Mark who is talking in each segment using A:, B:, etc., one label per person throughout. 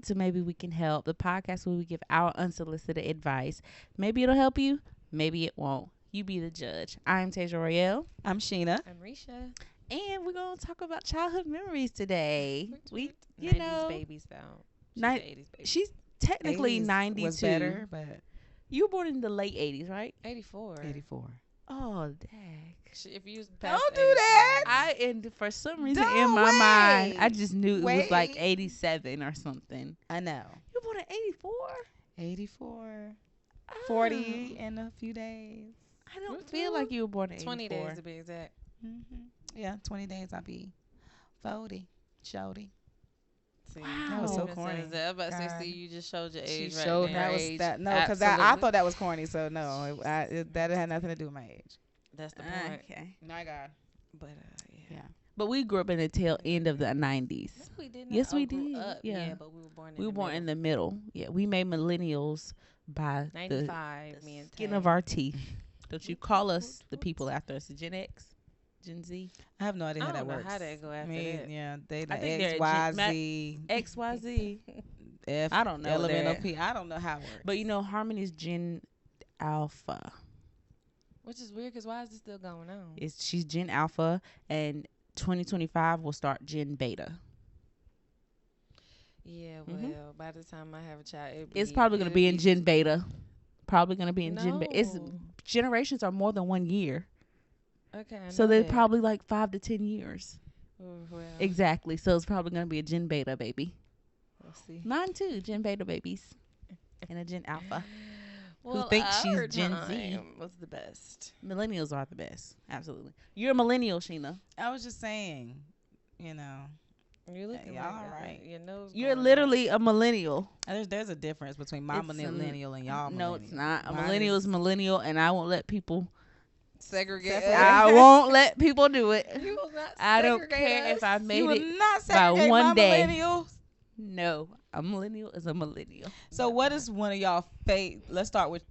A: to Maybe We Can Help, the podcast where we give our unsolicited advice. Maybe it'll help you, maybe it won't. You be the judge. I'm Tasia Royale,
B: I'm Sheena.
C: I'm Risha.
A: and we're going to talk about childhood memories today. We, you
C: 90s
A: know,
C: babies though. She's
A: ni-
C: an 80s baby.
A: she's technically
B: 80s
A: 92.
B: was better, but
A: You were born in the late 80s, right?
C: 84.
B: 84.
A: Oh, dang.
C: If you was past
B: Don't do
C: 80,
B: that.
A: And for some reason
B: Don't
A: in my mind, I
B: wait.
A: just knew it was like
B: Wait.
A: 87 or something.
B: I know.
A: You were born in 84?
B: 84.
A: Oh.
B: 40 in a few days.
A: I don't feel like you were born in
C: 20
A: 84.
C: days to be exact.
B: Yeah, 20 days I'll be 40. Shorty.
C: See,
A: Wow.
B: That was so
C: even
B: corny.
C: says that. I was about to say,
B: God.
C: see, you just showed your
B: She
C: age right
B: showed
C: there.
B: that was
C: Age,
B: that. No, because I
C: absolutely.
B: thought that was corny. So no, that had nothing to do with my age.
C: That's the point.
A: Okay.
B: My God.
C: But
B: Yeah.
A: But we grew up in the tail end of the 90s.
C: No, we did not.
A: Yes, we
C: grew
A: did.
C: Up.
A: Yeah.
C: But we were born.
A: We were born in the middle. Yeah, we made millennials by the
C: 95. Me and
A: skin
C: Tay.
A: of our teeth. Don't you call us the people after us, Gen X, Gen Z,
B: I have no idea
C: I
B: how that
C: don't know
B: works.
C: how that go after
B: Me,
C: that.
B: yeah, they
A: I
B: like
A: think they're
B: X,
A: a
B: Y,
A: Gen-
B: Z,
A: X, Y, Z.
B: F.
A: I don't know
B: L, M, N, O,
A: that.
B: P. I don't know how it works.
A: But you know, Harmon is Gen Alpha.
C: Which is weird because why is this still going on?
A: She's Gen Alpha, and 2025 will start Gen Beta.
C: Yeah, well,
A: Mhm.
C: by the time I have a child,
A: It's probably going to be in Gen Beta. Probably going to be in
C: no.
A: Gen Beta. It's generations are more than 1 year,
C: Okay, I
A: so
C: know
A: they're
C: that.
A: probably like 5 to 10 years.
C: Oh, well,
A: Exactly. So it's probably going to be a Gen Beta baby.
C: we'll see.
A: Mine too, Gen Beta babies, and a Gen Alpha.
C: Well,
A: thinks she's
C: our
A: Gen Z.
C: time was the best.
A: Millennials are the best. Absolutely. You're a millennial, Sheena.
B: I was just saying, you know,
C: You're looking
B: y'all
C: like
B: right.
C: Your nose.
A: You're
C: going
A: literally a millennial.
B: there's a difference between my
A: It's a-
B: millennial and y'all.
A: No, it's
B: millennial.
A: not. A
B: Mine
A: millennial is
B: is-
A: millennial, and I won't let people.
C: up. Segregate.
B: Separate.
A: I won't let people do it.
C: You will not
A: I don't
C: segregate
A: care if
C: us.
A: I
B: You
A: made
B: will
A: it.
B: not segregate
A: one
B: my
A: day.
B: millennials.
A: No, a millennial is a millennial.
B: So what is one of y'all Let's start with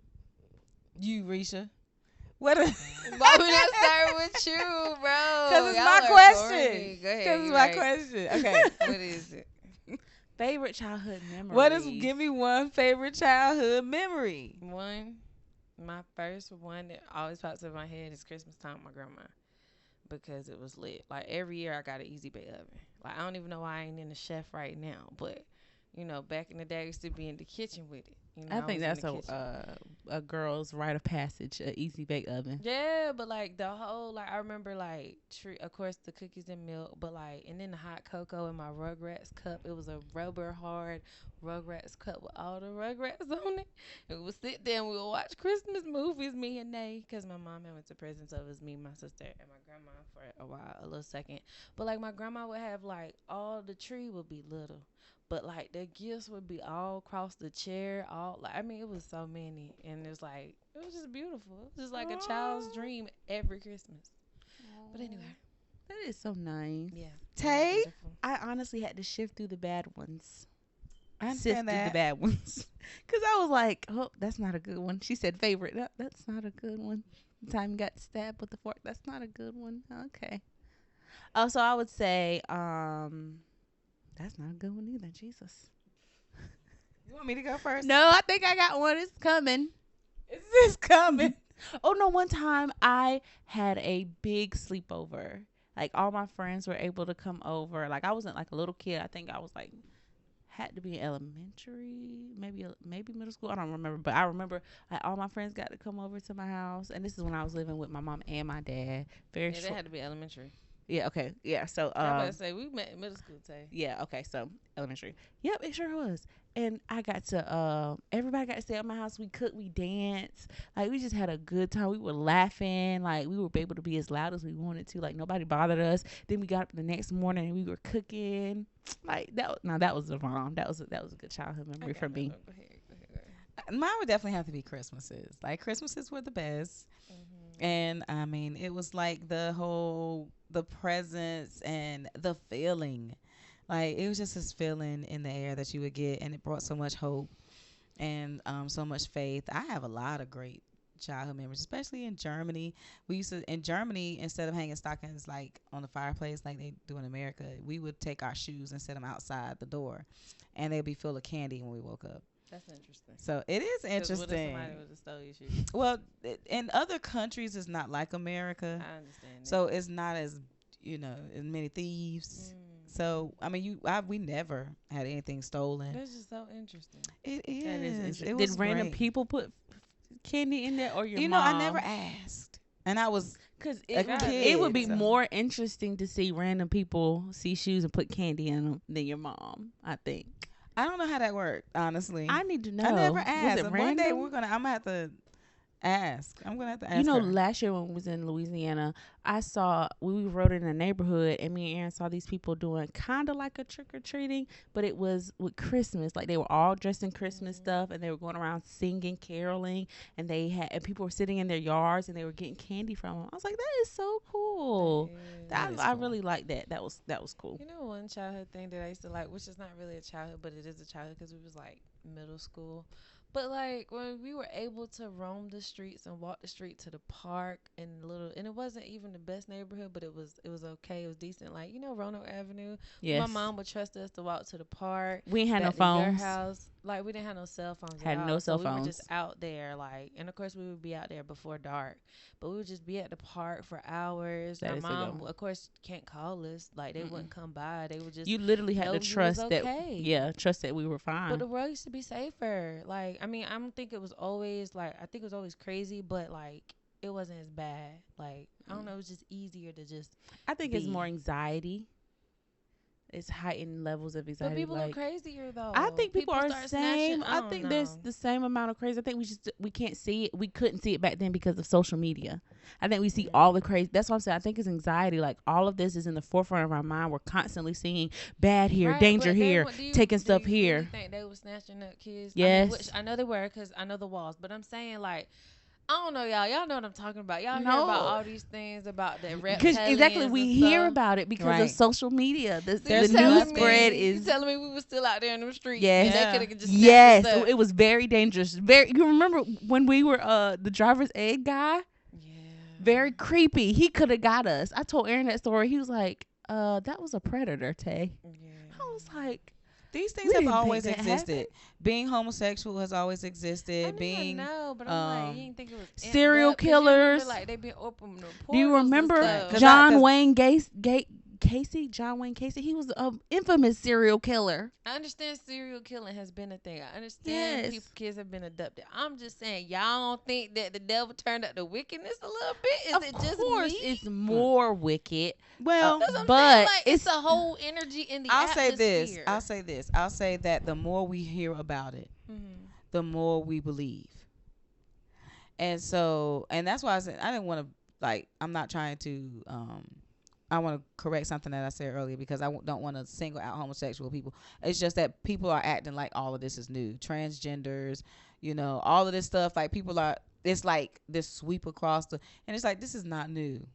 B: you, Risha. What is?
C: Why would I start with you, bro?
B: Because it's
C: Y'all
B: my
C: are
B: question.
C: corny. Go ahead.
B: Because it's
C: you
B: my
C: right.
B: question. Okay.
C: What is it?
A: Favorite childhood memory.
B: What is? Give me one favorite childhood memory.
C: One, my first one that always pops in my head is Christmas time with my grandma because it was lit. Like every year I got an easy bake oven. Like I don't even know why I ain't in the chef right now, but you know, back in the day I used to be in the kitchen with it. You know,
A: I think
C: was in
A: that's
C: the kitchen.
A: a girl's rite of passage, a easy bake oven.
C: Yeah, but like the whole like I remember like of course the cookies and milk, but like and then the hot cocoa in my Rugrats cup. It was a rubber hard Rugrats cup with all the Rugrats on it. And we would sit there and we would watch Christmas movies, me and Nay, because my mom had went to prison, so it was me, my sister, and my grandma for a while, a little second. But like my grandma would have like all the tree would be little. But like the gifts would be all across the chair, all like I mean it was so many, and it was like it was just beautiful. It was just like a child's dream every Christmas. But anyway,
A: That is so nice.
C: yeah.
B: Tay?
C: Wonderful.
A: I honestly had to shift through the bad ones.
B: I
A: Sift
B: understand
A: through the
B: that.
A: bad ones. Because I was like, oh, that's not a good one. She said favorite. No, that's not a good one. The time you got stabbed with the fork. That's not a good one. Okay. Oh, so I would say, that's not a good one either. Jesus.
B: You want me to go first?
A: No, I think I got one. It's coming.
B: Is this coming?
A: Oh, no. One time I had a big sleepover. Like, all my friends were able to come over. Like, I wasn't like a little kid. I think I was like, had to be elementary, maybe middle school. I don't remember. But I remember like, all my friends got to come over to my house. And this is when I was living with my mom and my dad. Very
C: Yeah, that
A: short.
C: had to be elementary.
A: Yeah, okay. Yeah, so
C: I was about to say we met in middle school, Tay.
A: yeah, okay, so elementary. Yep, it sure was. And I got to everybody got to stay at my house. We cooked, we danced. Like we just had a good time. We were laughing. Like we were able to be as loud as we wanted to. Like nobody bothered us. Then we got up the next morning and we were cooking. Like that was the bomb. That was a good childhood memory for me.
C: Go ahead.
B: Mine would definitely have to be Christmases. Like Christmases were the best. And I mean, it was like the presents and the feeling. Like it was just this feeling in the air that you would get, and it brought so much hope and so much faith. I have a lot of great childhood memories, especially in Germany. We used to in Germany, instead of hanging stockings like on the fireplace like they do in America, we would take our shoes and set them outside the door, and they'd be full of candy when we woke up.
C: That's interesting.
B: So it is
C: Because what if somebody
B: interesting.
C: would have stole your shoes?
B: Well, in other countries, it's not like America,
C: I understand that.
B: so it's not as as many thieves. So I mean, we never had anything stolen.
C: That's just so interesting.
B: It
A: That is
B: is.
A: interesting.
B: It
A: Did
B: was
A: random
B: great.
A: people put candy in there or your
B: You know,
A: mom?
B: I never asked, and I was
A: Because
B: a
A: it would be
B: kid, so.
A: more interesting to see random people see shoes and put candy in them than your mom, I think.
B: I don't know how that worked, honestly.
A: I need to know.
B: I never
A: Was
B: asked.
A: it
B: And
A: random?
B: one day I'm gonna have to ask. I'm gonna have to ask
A: You know,
B: her.
A: last year when we was in Louisiana, I saw we rode in a neighborhood, and me and Aaron saw these people doing kind of like a trick or treating, but it was with Christmas. Like they were all dressed in Christmas stuff, and they were going around singing, caroling, and people were sitting in their yards, and they were getting candy from them. I was like, that is so cool.
B: That is
A: I
B: cool.
A: really like that. That was cool.
C: You know, one childhood thing that I used to like, which is not really a childhood, but it is a childhood because we was like middle school. But like when we were able to roam the streets and walk the street to the park and it wasn't even the best neighborhood, but it was okay. It was decent. Like Roanoke Avenue.
A: Yes.
C: My mom would trust us to walk to the park.
A: We ain't had no
C: back to your
A: phones.
C: house. Like we didn't have no cell phones.
A: Had
C: at
A: no
C: all.
A: cell
C: so We were
A: phones.
C: just out there, like, and of course we would be out there before dark. But we would just be at the park for hours.
A: That
C: My
A: is a good
C: mom,
A: one.
C: of course, can't call us. Like they wouldn't come by. They would just.
A: You literally had
C: know
A: to
C: you was
A: trust that.
C: okay.
A: Yeah, trust that we were fine.
C: But the world used to be safer. Like, I mean, I don't think it was always like I think it was always crazy, but like it wasn't as bad. Like I don't know, it was just easier to just.
A: I think it's
C: be.
A: more anxiety. It's heightened levels of anxiety.
C: But people
A: like,
C: are crazier though.
A: I think people are
C: start
A: same.
C: snatching-
A: I
C: don't
A: think there's
C: know.
A: the same amount of crazy. I think we can't see it. We couldn't see it back then because of social media. I think we see all the crazy. That's what I'm saying. I think it's anxiety. Like all of this is in the forefront of our mind. We're constantly seeing bad here,
C: Right,
A: danger
C: but they
A: here,
C: wa- do you-
A: taking
C: do
A: stuff
C: you
A: here.
C: Really think they were snatching up kids?
A: Yes.
C: which I know they were because I know the walls. But I'm saying like. I don't know, y'all. Y'all know what I'm talking about. Y'all hear
A: No.
C: about all these things about the
A: Because exactly,
C: reptilians
A: we
C: and
A: hear
C: stuff.
A: about it because
B: Right.
A: of social media. The
B: There's
A: news
B: nothing-
A: spread
C: You
A: is
C: telling me we were still out there in the streets?
A: Yes.
C: and
B: Yeah.
C: They could have just
A: yes.
C: snatched us up.
A: It was very dangerous. Very. You remember when we were the driver's ed guy?
C: Yeah.
A: Very creepy. He could have got us. I told Aaron that story. He was like, that was a predator, Tay.
C: Yeah.
A: I was like,
B: These things
A: We
B: have
A: didn't
B: always
A: think that
B: existed. Being homosexual has always existed.
C: I know, but I'm like, you didn't think it was amped
A: serial
C: up, 'cause you remember,
A: killers.
C: like they been open.
A: do you remember
B: Cause
A: John Wayne Casey? John Wayne Casey. He was an infamous serial killer.
C: I understand serial killing has been a thing. I understand
A: Yes.
C: kids have been abducted. I'm just saying, y'all don't think that the devil turned up the wickedness a little bit? Is
A: Of
C: it just
A: course,
C: me?
A: it's more wicked.
B: Well,
C: That's what I'm
A: but
C: saying. Like, it's
A: it's-
C: a whole energy in the
B: I'll say this.
C: atmosphere.
B: I'll say that the more we hear about it,
C: Mhm.
B: the more we believe. And so, and that's why I said I didn't want to I'm not trying to I want to correct something that I said earlier because don't want to single out homosexual people. It's just that people are acting like all of this is new. Transgenders, all of this stuff. Like people are, it's like this sweep across and it's like, this is not new.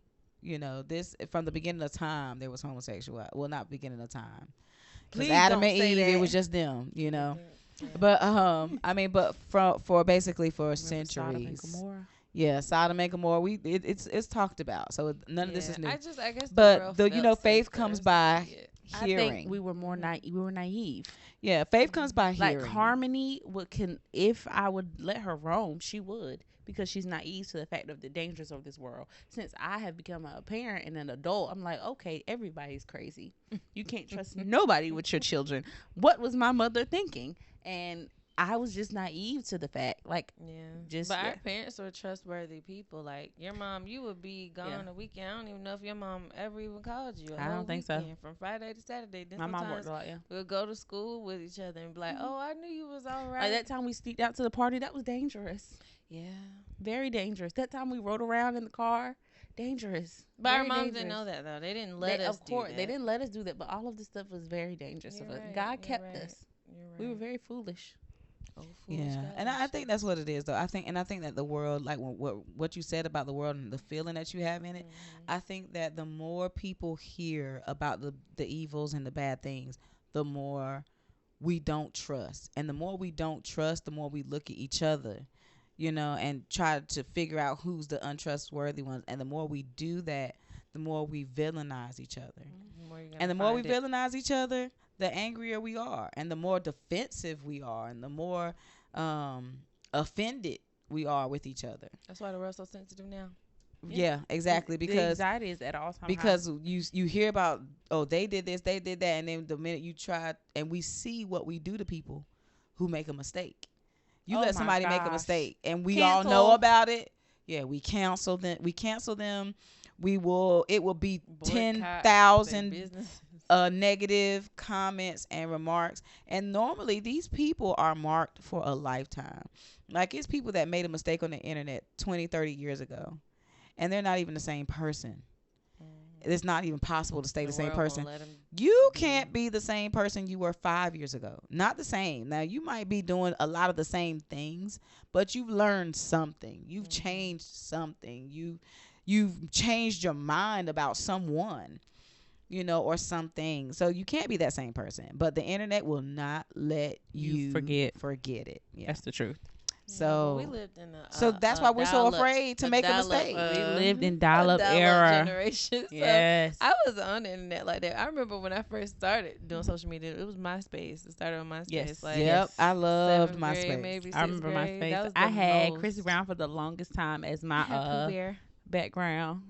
B: This from the beginning of time, there was homosexual. Well, not beginning of time. Because
A: Please
B: Adam
A: don't
B: and
A: say
B: Eve, it
A: that.
B: was just them,
C: Yeah.
B: But I mean, but for basically for
A: Remember Sodom and
B: centuries,
A: Gomorrah?
B: yeah, Sodom and Gomorrah, it's talked about. So none of this is new.
C: I guess.
B: But
C: the world felt
B: faith
C: safer,
B: comes
C: so
B: by
C: yeah.
A: I
B: hearing.
A: think we were more we were naive.
B: Yeah, faith comes by
A: Like
B: hearing.
A: Harmony if I would let her roam, she would, because she's naive to the fact of the dangers of this world. Since I have become a parent and an adult, I'm like, okay, everybody's crazy. You can't trust nobody with your children. What was my mother thinking? And I was just naive to the fact, like,
C: Yeah. But our parents were trustworthy people. Like your mom, you would be gone a weekend. I don't even know if your mom ever even called you.
A: I don't think so.
C: From Friday to Saturday. Then
A: my mom
C: sometimes
A: worked a lot, yeah.
C: we'll go to school with each other and be like, "Oh, I knew you was all right."
A: Like that time we sneaked out to the party, that was dangerous.
C: Yeah.
A: Very dangerous. That time we rode around in the car, dangerous.
C: But our
A: Very
C: moms
A: dangerous.
C: didn't know that though. They didn't let us.
A: Of course,
C: do that.
A: they didn't let us do that, but all of this stuff was very dangerous
C: You're
A: of us.
C: right,
A: God
C: you're
A: kept
C: right,
A: us.
C: You're right.
A: We were very foolish.
C: Oh,
B: Yeah,
C: foolish
B: and I
C: gosh.
B: think that's what it is, though. I think that the world, like what you said about the world and the feeling that you have in it, I think that the more people hear about the evils and the bad things, the more we don't trust, and the more we don't trust, the more we look at each other, and try to figure out who's the untrustworthy ones. And the more we do that, the more we villainize each other. And the more we villainize each other, the angrier we are, and the more defensive we are, and the more offended we are with each other.
C: That's why the world's so sensitive now.
B: Yeah, exactly.
A: The
B: Because
A: anxiety is at all time
B: because you hear about, oh, they did this, they did that, and then the minute you try, and we see what we do to people who make a mistake. You
A: Oh
B: let
A: my
B: somebody make a
A: gosh.
B: mistake, and we
A: Cancel.
B: all know about it. Yeah, we cancel them. It will be
C: Boycott
B: 10,000
C: their business.
B: negative comments and remarks. And normally these people are marked for a lifetime. Like, it's people that made a mistake on the internet 20, 30 years ago, and they're not even the same person. It's not even possible to stay the same
C: world won't
B: person.
C: let 'em
B: You
C: be.
B: can't be the same person you were 5 years ago. Not the same. Now, you might be doing a lot of the same things, but you've learned something. You've changed something. You've changed your mind about someone, or something. So you can't be that same person. But the internet will not let you
A: forget
B: it. Yeah.
A: That's the truth.
B: So
C: we lived in a
B: so that's why we're so
C: dial-up-
B: afraid to make a
C: dial-up,
B: mistake.
A: We lived in
C: a
A: dial-up era.
C: generation. So
A: Yes.
C: I was on the internet like that. I remember when I first started doing social media, it was MySpace. It started on MySpace.
A: Yes.
C: Like
B: Yep,
A: Yes.
B: I loved
C: 7th grade,
B: MySpace.
C: maybe
A: I
C: 6th
A: remember
C: grade.
A: MySpace.
C: That was
A: I
C: the
A: had
C: most.
A: Chris Brown for the longest time as my
C: Pooh Bear.
A: background.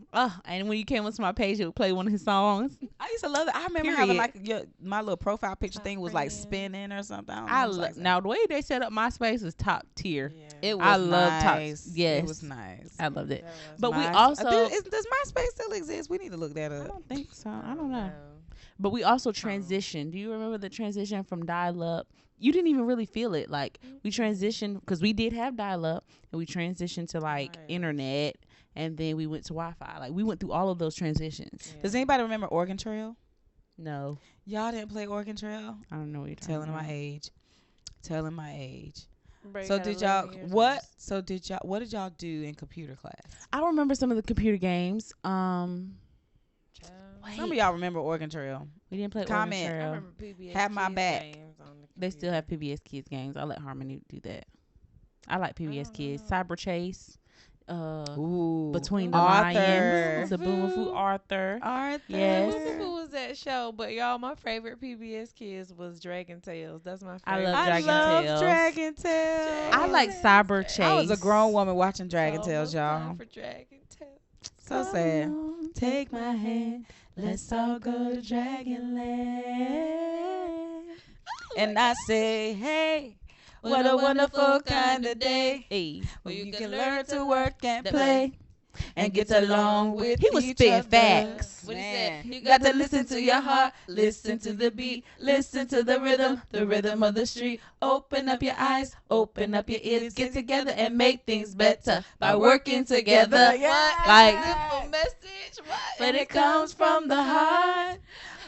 A: And when you came onto my page, it would play one of his songs.
B: I used to love it. I remember having
A: Period.
B: my little profile picture
C: Top
B: thing was like
C: friend.
B: spinning or something.
A: Now the way they set up MySpace was top tier.
C: Yeah.
B: It was
A: I love top-
B: nice.
A: yes.
B: It was nice.
A: I loved it.
C: That was-
A: But we
B: My-
A: also
B: does MySpace still exist? We need to look that
A: I
B: up.
A: don't think so. I don't know.
C: know.
A: But we also transitioned. Do you remember the transition from dial-up? You didn't even really feel it. Like, we transitioned because we did have dial-up, and we transitioned to like
C: Right.
A: internet, and then we went to Wi-Fi. Like, we went through all of those transitions.
B: Does anybody remember Oregon Trail?
A: No,
B: Y'all didn't play Oregon Trail?
A: I don't know what you're talking
B: Telling
A: about.
B: my age. Telling my age.
C: Bray
B: So
C: got
B: did
C: 11
B: y'all
C: years
B: what?
C: on
B: So what did y'all do in computer class?
A: I remember some of the computer games.
C: us. Child.
A: Wait,
B: Some of y'all remember Oregon Trail.
A: we didn't play
B: Comment.
A: Oregon
C: I
A: Trail.
C: remember PBS
B: Have my
C: Kids
B: back.
C: games on the
A: They still
C: computer.
A: have PBS Kids games. I let Harmony do that. I like PBS
C: don't
A: Kids.
C: know.
A: Cyber Chase.
B: Ooh.
A: Between the
B: Arthur.
A: Lions. Zaboomafoo Arthur.
B: Arthur.
A: Yes.
C: Who was that show? But y'all, my favorite PBS Kids was Dragon Tales. That's my
A: I
C: favorite.
A: love
B: I
A: Dragon
B: love
A: Tales.
B: Dragon Tales.
A: I like Cyber Chase.
B: I was a grown woman watching Dragon
C: Almost
B: Tales,
C: time
B: y'all.
C: For Dragon Tales.
B: So sad.
A: Come on, take my hand. Let's all go to Dragonland.
B: And I say, hey, what a wonderful kind of day.
A: Hey,
B: When you can learn to work and play and get
A: Get
B: along with
A: He was
B: each
A: spitting
B: other.
A: facts.
C: What he
B: Man.
C: said?
B: You got to listen to your heart, listen to the beat, listen to the rhythm of the street. Open up your eyes, open up your ears, get together and make things better by working together.
C: What?
A: Like-
C: Simple message. What?
B: But it comes from the heart.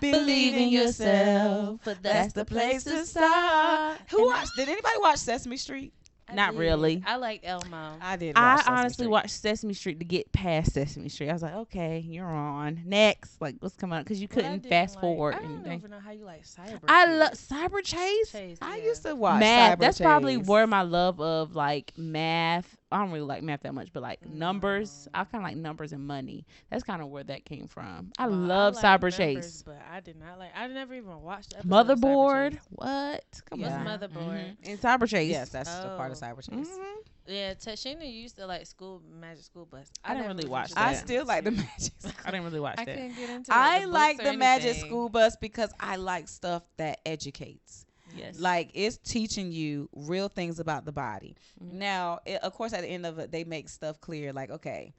B: Believe in yourself. That's the place to start. Did anybody watch Sesame Street?
C: I
A: Not
C: did.
A: really.
C: I liked Elmo.
B: I did.
A: I
B: Watch Sesame
A: honestly
B: Street.
A: watched Sesame Street to get past Sesame Street. I was like, okay, you're on. Next. Like, what's coming up? Because you
C: What I
A: couldn't
C: didn't
A: fast
C: like-
A: forward
C: I don't
A: anything.
C: even know how you like Cyber.
A: I
C: Kids.
A: love Cyber Chase.
C: Chase.
B: I
C: yeah.
B: used to watch
A: Math.
B: Cyber
A: That's probably
B: Chase.
A: where my love of like math. I don't really like math that much, but like numbers. I kind of like numbers and money. That's kind of where that came from. I
C: Well,
A: love
C: like
A: Cyber
C: numbers,
A: Chase.
C: but I did not like. I never even watched the episode of Cyber
A: Motherboard.
C: Chase.
A: What? Come
B: Yeah.
A: on.
C: What's Motherboard?
A: And Cyber Chase.
B: Yes, that's a part of
C: Oh.
B: Cyber Chase.
A: Mhm.
C: Yeah, Tashina used to like Magic School Bus.
A: I didn't
C: never
A: really
C: was
A: watch
C: into
B: I
A: that.
B: still like the Magic.
A: I didn't really watch
C: I
A: that.
C: couldn't get into it.
B: I
C: the
B: like
C: books or
B: the Magic
C: anything.
B: School Bus because I like stuff that educates.
A: Yes.
B: Like, it's teaching you real things about the body.
A: Mhm.
B: Now, of course, at the end of it, they make stuff clear. Like, okay,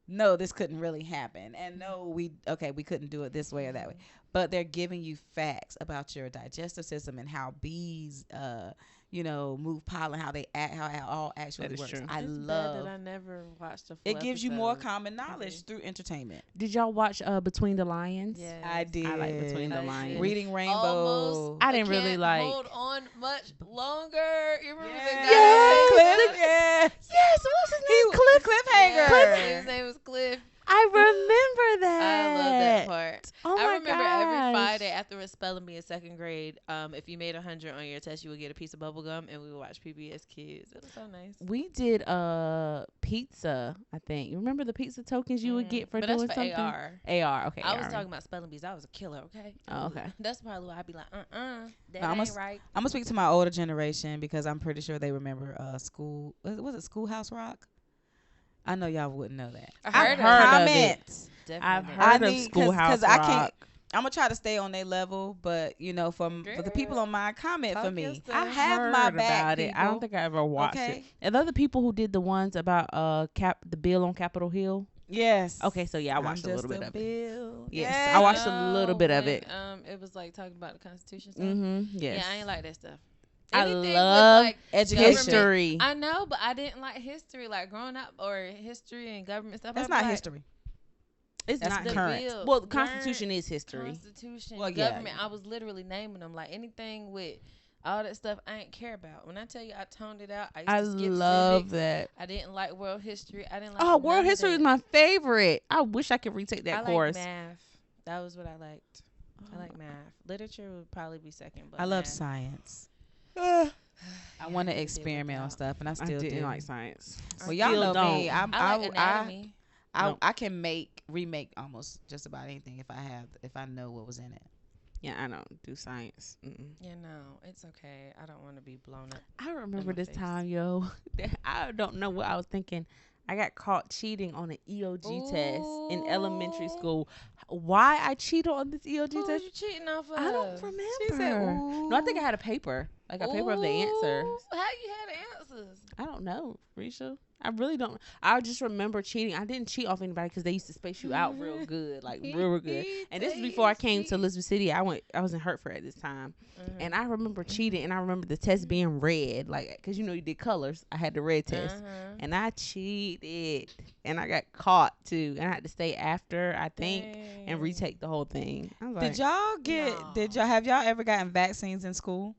B: no, this couldn't really happen, and no, we couldn't do it this way or that way. But they're giving you facts about your digestive system and how bees, move pollen, how they act, how it all actually
A: That is
B: works.
A: true.
B: I
C: It's bad
B: love.
C: that I never watched a full
B: It gives you more
C: episode.
B: common knowledge through entertainment.
A: Did y'all watch Between the Lions?
C: Yes.
B: I did.
A: I like Between the
C: I
A: Lions.
C: did.
B: Reading Rainbow.
C: Almost.
A: I didn't really
C: can't
A: like-
C: hold on much longer. You remember the guy?
B: Yes,
A: Yes.
B: Cliff. Yes.
A: Yes. What's his name?
B: Cliffhanger.
C: Yeah, his name was Cliff.
A: I remember that.
C: I love that part.
A: Oh
C: I
A: my
C: remember every
A: gosh.
C: Friday after a spelling bee in second grade, if you made 100 on your test, you would get a piece of bubble gum, and we would watch PBS Kids. It was so nice.
A: We did pizza, I think. You remember the pizza tokens you would get for
C: But that's
A: doing
C: for
A: something?
C: AR.
A: AR, okay.
C: I was
A: AR.
C: talking about spelling bees. I was a killer, okay?
A: Oh, okay.
C: That's probably why I'd be like, that
B: No,
C: ain't right.
B: I'm gonna speak to my older generation because I'm pretty sure they remember school. Was it Schoolhouse Rock? I know y'all wouldn't know that.
C: I heard,
A: heard of
B: Comments.
C: Definitely
A: I've
C: did.
A: heard of
B: need-
A: Schoolhouse
B: I
A: Rock.
B: can't. I'm gonna try to stay on their level, but you know, for the people on my comment
C: Talk
B: for
C: your
B: me,
C: stuff.
B: I have my
A: heard
B: back.
A: about it. I don't think I ever watched
B: Okay.
A: it. And the other people who did the ones about the bill on Capitol Hill.
B: Yes.
A: Okay, so yeah, I
B: I'm
A: watched a
B: just
A: little bit of it.
B: bill.
A: Yes, I watched a little bit of
C: when,
A: it.
C: It was like talking about the Constitution stuff.
A: Yes.
C: Yeah, I ain't like that stuff.
A: I
C: Anything with,
A: love
C: like,
B: education.
A: history.
C: I know, but I didn't like history, like growing up, or history and government stuff.
B: That's
C: I'd be
B: not
C: like,
B: history.
A: It's
B: That's
A: not
C: the
B: current.
C: bill,
A: Well, the
C: current
A: Constitution is history.
C: Constitution,
B: Well, yeah.
C: government. I was literally naming them, like anything with all that stuff. I ain't care about. When I tell you, I toned it out. I used to skip
A: love
C: civics.
A: that.
C: I didn't like world history. I didn't like.
A: Oh, world
C: none of
A: history is
C: that.
A: my favorite. I wish I could retake that
C: I
A: course.
C: like math. That was what I liked. I like math. Literature would probably be second, but
B: I love
C: math.
B: science.
A: I
B: I want
C: I
B: to
C: could deal with
B: experiment on
C: that.
B: stuff, and I still
A: didn't
B: do.
A: like science.
B: Well, y'all
A: Still
B: know
A: don't.
B: me.
C: I like anatomy.
A: No.
B: I can remake almost just about anything if I know what was in it.
A: Yeah, I don't do science.
C: Yeah, no, it's okay. I don't want to be blown up.
A: I remember
C: my
A: this
C: face.
A: time, yo. I don't know what I was thinking. I got caught cheating on an EOG test in elementary
C: Ooh.
A: school. Why I cheated on this EOG
C: Who was
A: test?
C: you cheating off of?
A: I don't remember.
B: She said, "Ooh."
A: No, I think I had a paper, like a paper of the answers.
C: Ooh, how you had the answers?
A: I don't know, Risha. I really don't. I just remember cheating. I didn't cheat off anybody because they used to space you out real good, like real good. And this is before I came to Elizabeth City. I was in Hertford at this time, and I remember cheating. And I remember the test being red, like because you did colors. I had the red test, and I cheated, and I got caught too, and I had to stay after I think and retake the whole thing. I was like,
B: Did y'all have y'all ever gotten vaccines in school?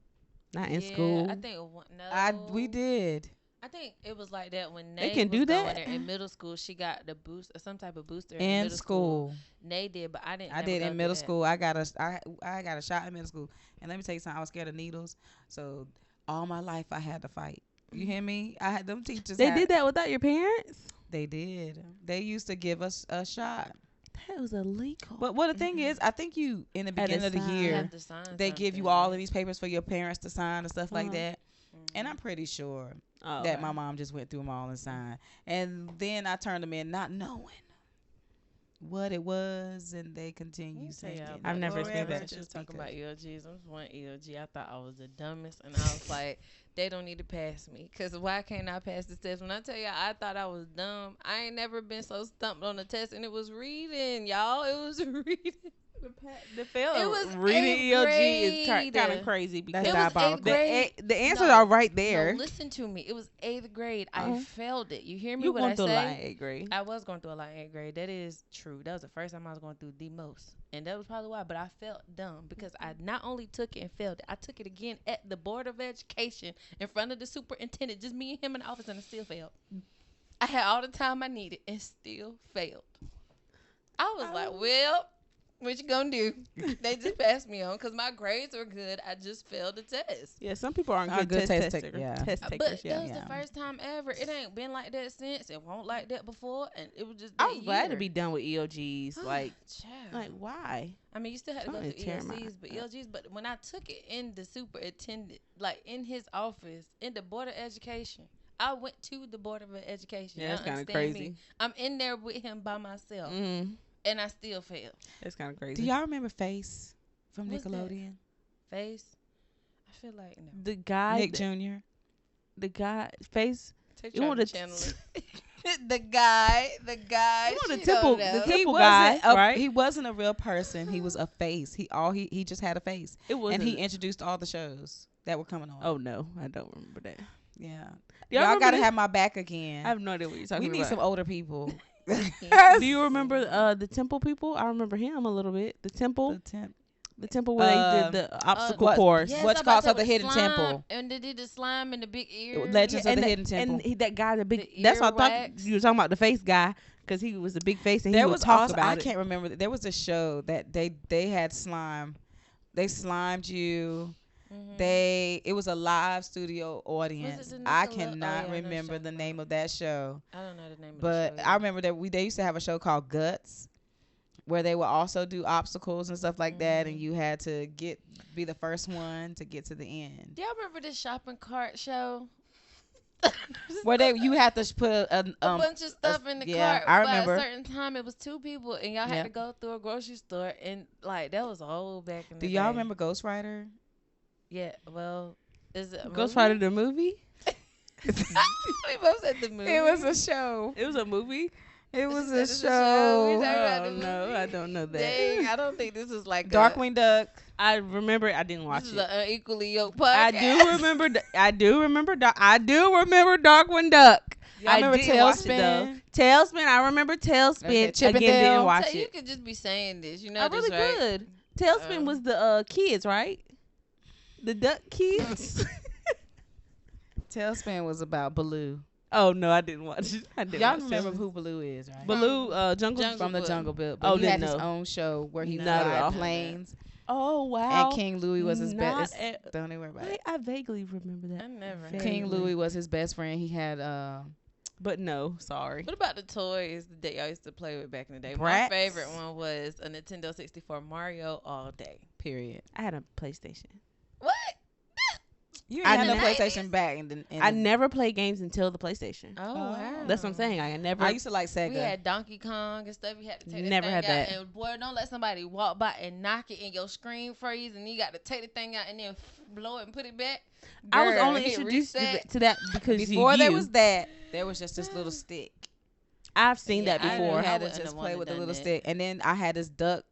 A: not in school.
C: I think no.
B: We did.
C: I think it was like that when
A: They
C: Nay
A: can
C: was
A: do
C: going
A: that?
C: there in middle school. She got the boost or some type of booster in
B: In
C: middle
B: school.
C: Nay did, but I didn't.
B: I
C: never
B: did
C: go
B: in
C: through
B: middle
C: that.
B: school. I got a shot in middle school. And let me tell you something, I was scared of needles. So all my life I had to fight. You hear me? I had them teachers.
A: They did that without your parents?
B: They did. They used to give us a shot.
A: That was illegal.
B: But what the thing is, I think you in the beginning of the
A: sign.
C: You
B: year
C: have to sign
B: they give you
C: something,
B: all
C: right?
B: of these papers for your parents to sign and stuff like
A: Uh-huh.
B: that.
C: Mhm.
B: And I'm pretty sure
A: Oh,
B: that
A: okay.
B: my mom just went through them all and signed. And then I turned them in not knowing what it was, and they continue
C: Let me tell
B: saying
C: y'all
B: it.
A: I've
C: about
A: never
C: the
A: experienced
C: story
A: that.
C: She was talking
B: Because-
C: about EOGs. I was one EOG. I thought I was the dumbest, and I was like, they don't need to pass me. Because why can't I pass this test? When I tell y'all I thought I was dumb, I ain't never been so stumped on a test, and it was reading, y'all. It was reading.
A: The fail
C: It was
A: reading
C: eighth
A: EOG is kind
C: grade.
A: of crazy because
B: That's
C: It was eighth
B: diabolical.
C: grade.
A: the answers
C: No.
A: are right there.
C: No, listen to me. It was 8th grade.
A: Uh-huh.
C: I failed it. You hear me?
A: You
C: What
A: going
C: I
A: through a
C: say?
A: lot in 8th grade.
C: I was going through a lot in 8th grade. That is true. That was the first time I was going through the most. And that was probably why. But I felt dumb because I not only took it and failed it, I took it again at the Board of Education in front of the superintendent, just me and him in the office, and I still failed. I had all the time I needed and still failed. I was like, well, what you gonna do? They just passed me on because my grades were good. I just failed the test.
A: Yeah, some people aren't
B: Are
A: good,
B: good
A: test
B: test
A: takers.
B: yeah.
A: Test
C: But
A: takers,
C: that
A: yeah.
C: was
B: Yeah.
C: the first time ever. It ain't been like that since. It won't like that before. And it was just
A: I
C: that
A: was glad to
C: year.
A: be done with EOGs. Like
C: Child.
A: why?
C: I mean, you still had to go
A: Something
C: through
A: tear my
C: ELCs, but
A: up.
C: ELGs. But when I took it in the superintendent, like in his office, in the Board of Education, I went to the Board of Education.
A: Yeah, that's
C: Y'all
A: kind of
C: understand
A: crazy.
C: me? I'm in there with him by myself,
A: Mm,
C: and I still failed.
A: that's kind of
B: Do
A: crazy.
B: y'all remember Face from
C: What's that?
B: Nickelodeon?
C: Face. I feel like no.
A: The guy,
B: Nick Jr.
A: the guy face.
C: Take
A: You want to
C: channel it.
B: the guy.
A: You want the
C: she
A: temple,
C: don't know.
A: the
B: He
A: temple
B: wasn't
A: guy, right?
B: He wasn't a real person. He was a face. He just had a face,
A: It was,
B: and he introduced all the shows that were coming on.
A: Oh no, I don't remember that.
B: yeah.
A: Y'all
B: Y'all
A: remember
B: gotta
A: this?
B: have my back again.
A: I have no idea what you're talking
B: We need
A: about.
B: some older people.
A: Do you remember the temple people? I remember him a little bit. The temple.
B: The temp.
A: The temple where they did the obstacle
B: what-
A: course.
C: Yes,
B: What's
C: I'm about
B: called
C: to say
B: the
C: with
B: Hidden
C: slime,
B: Temple.
C: and they did the slime and the big ears.
B: Legends of
A: and
B: the
A: that-
B: Hidden Temple.
A: And that guy, the big.
C: The
A: That's what I thought
C: earwax.
A: you were talking about, the face guy, because he was a big face and he
B: There
A: would
B: was
A: talk
B: also, I
A: about it.
B: can't remember. There was a show that they had slime. They slimed you.
C: Mhm.
B: It was a live studio audience.
C: the
B: I
C: Nickelode-
B: cannot
C: I know
B: remember
C: show
B: the
C: you're
B: name
C: talking
B: of that show,
C: I don't know the name
B: but
C: of the show.
B: I remember that they used to have a show called Guts, where they would also do obstacles and stuff like that, and you had to be the first one to get to the end.
C: Do y'all remember this shopping cart show?
B: Where you had to put a
C: bunch of stuff in the
B: yeah,
C: cart.
B: I
C: But
B: remember.
C: at a certain time, it was 2 people, and y'all had
B: Yep.
C: to go through a grocery store, and like that was old back in the
B: Do
C: day.
B: y'all remember Ghost Rider?
C: Yeah. Well, is it a
A: Ghost
C: movie?
A: Rider the movie.
C: We both said the movie.
B: It was a show.
A: It was a movie.
B: It was
C: She
B: a
C: said it's a show. We
B: show.
C: talking about the
A: Oh no,
C: movie?
A: I don't know that.
C: Dang, I don't think this is like
B: Darkwing Duck.
A: I remember. I didn't watch
C: This is
A: it.
C: an unequally yoked
A: I
C: podcast.
A: do remember. I do remember. I do remember Darkwing Duck.
B: Y'all
A: I
B: remember
A: didn't watch it, though.
B: Tailspin?
A: Tailspin. I remember Tailspin.
B: Okay, Chip and
A: Again,
B: Dale.
A: didn't watch
C: So you
A: it.
C: could just be saying this, you know
A: I
C: this,
A: really
C: right?
A: could. Tailspin
C: Oh.
A: was the kids, right? The duck kids.
B: Tailspin was about Baloo.
A: Oh no, I didn't watch it. I didn't
B: Y'all
A: watch
B: remember
A: Tailspin.
B: who Baloo is, right?
A: Baloo, Jungle.
C: Jungle
B: From the
C: Book.
B: Jungle Book.
A: Oh,
B: But he had
A: didn't
B: his
A: know.
B: own show where he
A: Not at all.
B: fly planes.
A: Oh wow.
B: And King Louis was his
A: Not
B: best.
A: at-
B: Don't even worry about it.
A: I vaguely remember that.
C: I never.
A: Very
B: King
A: vaguely.
B: Louis was his best friend. He had
A: But no, sorry.
C: What about the toys that y'all used to play with back in the day?
B: Bratz.
C: My favorite one was a Nintendo 64 Mario all day.
B: period.
A: I had a PlayStation.
C: What?
B: You
A: I
B: ain't had no
C: didn't-
B: PlayStation back in
A: I never played games until the PlayStation.
C: Oh,
B: Oh.
C: wow.
A: That's what I'm saying. I never.
B: I used to like Sega.
C: We had Donkey Kong and stuff. You had to take
A: Never
C: the
A: had
C: thing out,
A: that.
C: and boy, don't let somebody walk by and knock it and your screen freeze, and you got to take the thing out and then blow it and put it back.
A: I was
C: Girl,
A: only
C: hit
A: introduced
C: reset.
A: to that because
B: Before there
A: you.
B: was that, there was just this little stick.
A: I've seen
C: Yeah,
A: that
C: I
A: before.
B: You had to
C: wouldn't
B: just
C: have
B: play
C: wanted
B: with the
C: done
B: little
C: that.
B: stick, and then I had this duck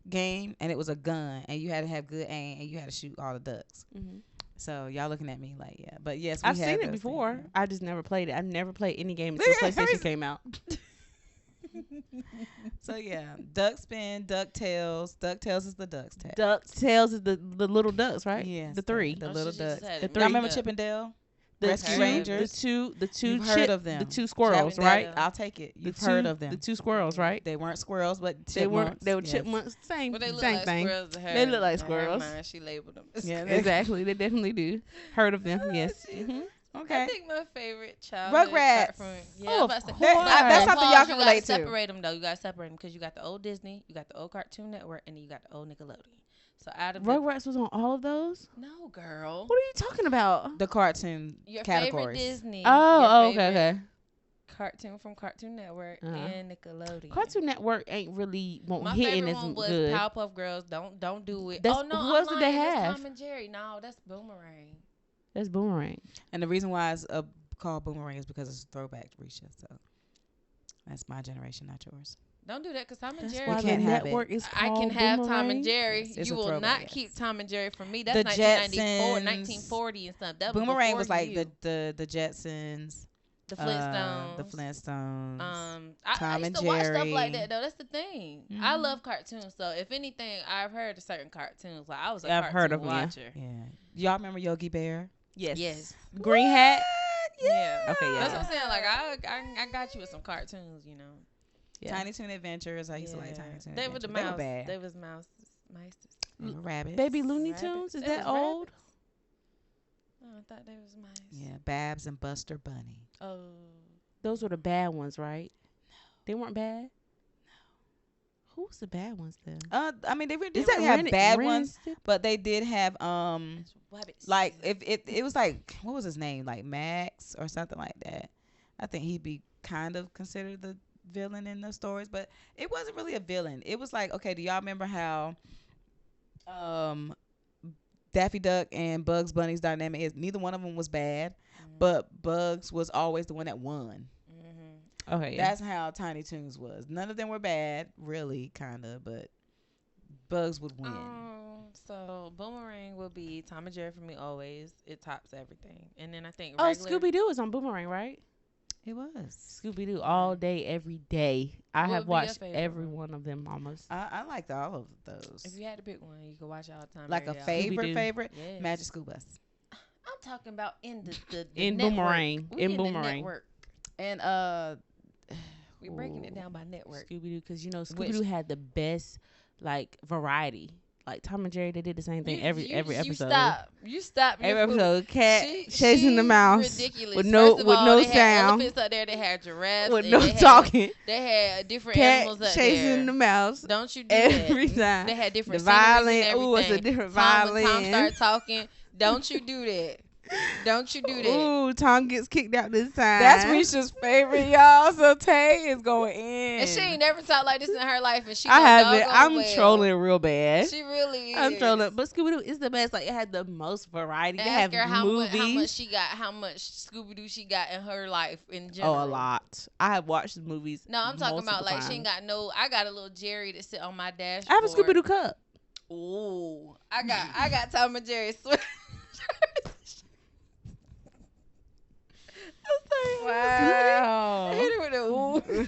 B: game, and it was a gun, and you had to have good aim, and you had to shoot all the ducks.
A: Mhm.
B: So y'all looking at me like, yeah, but yes, we
A: I've
B: had
A: seen
B: those
A: it
B: things,
A: before.
B: yeah.
A: I just never played it. I never played any game until
B: Look at
A: PlayStation
B: hers.
A: came out.
B: So yeah, Duckspin, DuckTales. DuckTales is the duck's tale.
A: DuckTales is the little ducks, right?
B: Yes,
A: the three.
B: the
C: Oh,
B: little
C: she just
B: ducks.
C: had
A: The
C: it
A: three.
B: Y'all
C: mixed
B: remember
C: up.
B: Chip and Dale?
A: The
B: Rescue
A: two,
B: Rangers?
A: the two
B: You've heard of them.
A: the two squirrels,
C: Chip and
A: right?
C: Dale.
B: I'll take it.
A: The
B: You've
A: two,
B: heard of them.
A: The two squirrels, right?
B: They weren't squirrels, but chipmunks.
A: They weren't. They were
B: yes.
A: chipmunks. Same,
C: But they look
A: same
C: like
A: thing.
C: squirrels to her.
A: They look like
C: In her
A: squirrels.
C: mind, she labeled them.
B: Yeah,
A: Exactly. They definitely do. Heard of them? Yes.
C: Jesus.
A: hmm
C: I
B: Okay.
C: think my favorite childhood
B: Rugrats.
C: cartoon. Yeah,
A: Oh,
C: I was
A: of
C: about to say-
A: course.
C: But
A: That's
B: something
C: pause,
B: y'all can
C: you
B: relate
C: gotta
B: to.
C: separate them though. You gotta separate them because you got the old Disney, you got the old Cartoon Network, and then you got the old Nickelodeon. So out of the,
A: Rugrats was on all of those.
C: no girl,
A: What are you talking about?
B: The cartoon
C: your
B: categories.
C: favorite Disney.
A: Oh,
C: your
A: okay,
C: favorite
A: okay.
C: Cartoon from Cartoon Network
A: Uh-huh.
C: and Nickelodeon.
A: Cartoon Network ain't really won't
C: My
A: hitting
C: favorite
A: as
C: one was
A: good.
C: Powerpuff Girls. Don't do it.
A: That's-
C: oh no,
A: who else did they
C: I'm lying. That's
A: have?
C: Tom and Jerry. No, that's Boomerang.
A: That's Boomerang.
B: And the reason why it's called Boomerang is because it's a throwback to Risha. So that's my generation, not yours.
C: Don't do that because Tom and
A: That's
C: Jerry.
A: why
B: can't
A: the
B: have it.
A: network is
C: I
A: called
C: can have Tom
A: Boomerang.
C: and Jerry.
B: Yes, it's
C: You
B: a
C: will
B: throwback,
C: not keep
B: yes.
C: Tom and Jerry from me.
B: The
C: That's 1994,
B: Jetsons.
C: 1940 and stuff. That was
B: Boomerang
C: before
B: was like
C: you.
B: the Jetsons,
C: the Flintstones.
B: the Flintstones.
C: I
B: Tom
C: used
B: and
C: to watch stuff like
B: Jerry.
C: that though. That's the thing. I
B: Mhm.
C: love cartoons. So if anything, I've heard of certain cartoons. Like I was a
A: I've
C: cartoon
A: heard of 'em, yeah.
C: watcher.
B: Yeah, y'all remember Yogi Bear?
A: Yes.
C: Yes.
A: Green hat.
C: Yeah.
A: Okay, yeah.
C: That's what I'm saying. Like I got you with some cartoons. You know.
A: Yeah.
B: Tiny Toon Adventures. I used to like Tiny Toon
C: They were the
B: Adventures.
C: mouse.
B: They were bad.
C: They was mouse. Mice.
B: They were rabbits.
A: Baby Looney
C: Rabbits.
A: Tunes. Is
C: They
A: that
C: was
A: old?
C: rabbits? Oh, I thought they was mice.
B: Yeah, Babs and Buster Bunny.
C: Oh.
A: Those were the bad ones, right? No. They weren't bad. No. Who was the bad ones then?
B: I mean, they
A: Is
B: didn't
A: that
B: really have
A: Ren-
B: bad
A: Ren and
B: ones,
A: Stimpy?
B: but they did have
C: Rabbits.
B: like if it was like, what was his name, like Max or something like that. I think he'd be kind of considered the villain in the stories, but it wasn't really a villain. It was like, okay, do y'all remember how Daffy Duck and Bugs Bunny's dynamic is? Neither one of them was bad, but Bugs was always the one that won.
A: Okay, yeah.
B: That's how Tiny Toons was. None of them were bad, really, kind of, but Bugs would win.
C: So Boomerang will be Tom and Jerry for me always. It tops everything. And then I think
A: Oh,
C: regular,
A: Scooby Doo is on Boomerang, right?
B: It was.
A: Scooby Doo all day, every day. I
C: What
A: have
C: would be your
A: watched
C: favorite
A: every
C: one?
A: one of them almost.
B: I liked all of those.
C: If you had to pick one, you could watch it all the time.
B: Like a
C: every day, all
B: favorite,
A: Scooby-Doo.
B: favorite,
C: Yes.
B: Magic School Bus.
C: I'm talking about in the
A: In
C: network.
A: Boomerang.
C: We
A: In
C: the
A: Boomerang.
C: network.
B: And
C: We're breaking it
B: ooh.
C: down by network.
A: Scooby Doo, because
B: Which-
A: Scooby Doo had the best variety. Like Tom and Jerry, they did the same thing every episode.
C: You stop. You stop.
A: Every
C: You're fool-
A: episode, cat
C: She-
A: chasing the
C: she's
A: mouse
C: ridiculous.
A: with no
C: First of
A: with
C: all,
A: no
C: they had
A: sound,
C: elephants up there. They had giraffes.
A: with
C: and
A: no
C: they had-
A: talking.
C: They had different
A: Cat
C: animals up
A: chasing
C: there.
A: the mouse
C: Don't you do
A: every
C: that.
A: time.
C: They had
A: The
C: different
A: violin.
C: sceneries and
A: Ooh, it's a
C: everything.
A: different
C: Tom, when Tom
A: violin.
C: started talking, don't you do that. Don't you do that.
A: Ooh, Tom gets kicked out this time.
B: That's Risha's favorite, y'all. So Tay is going in.
C: And she ain't never talked like this in her life, and she
A: I
C: know
A: haven't.
C: doggone
A: I'm
C: well.
A: trolling real bad.
C: She really is.
A: I'm trolling, but Scooby Doo is the best. Like it had the most variety. They
C: Ask
A: have
C: her how
A: movies.
C: much she got, how much Scooby Doo she got in her life in general.
A: Oh, a lot. I have watched the movies.
C: No, I'm talking about
A: multiple
C: like she ain't
A: times.
C: got no. I got a little Jerry that sit on my dashboard.
A: I have a Scooby Doo cup.
C: Ooh, I got Tom and Jerry sweat.
B: Wow.
C: I hit her with a ooh.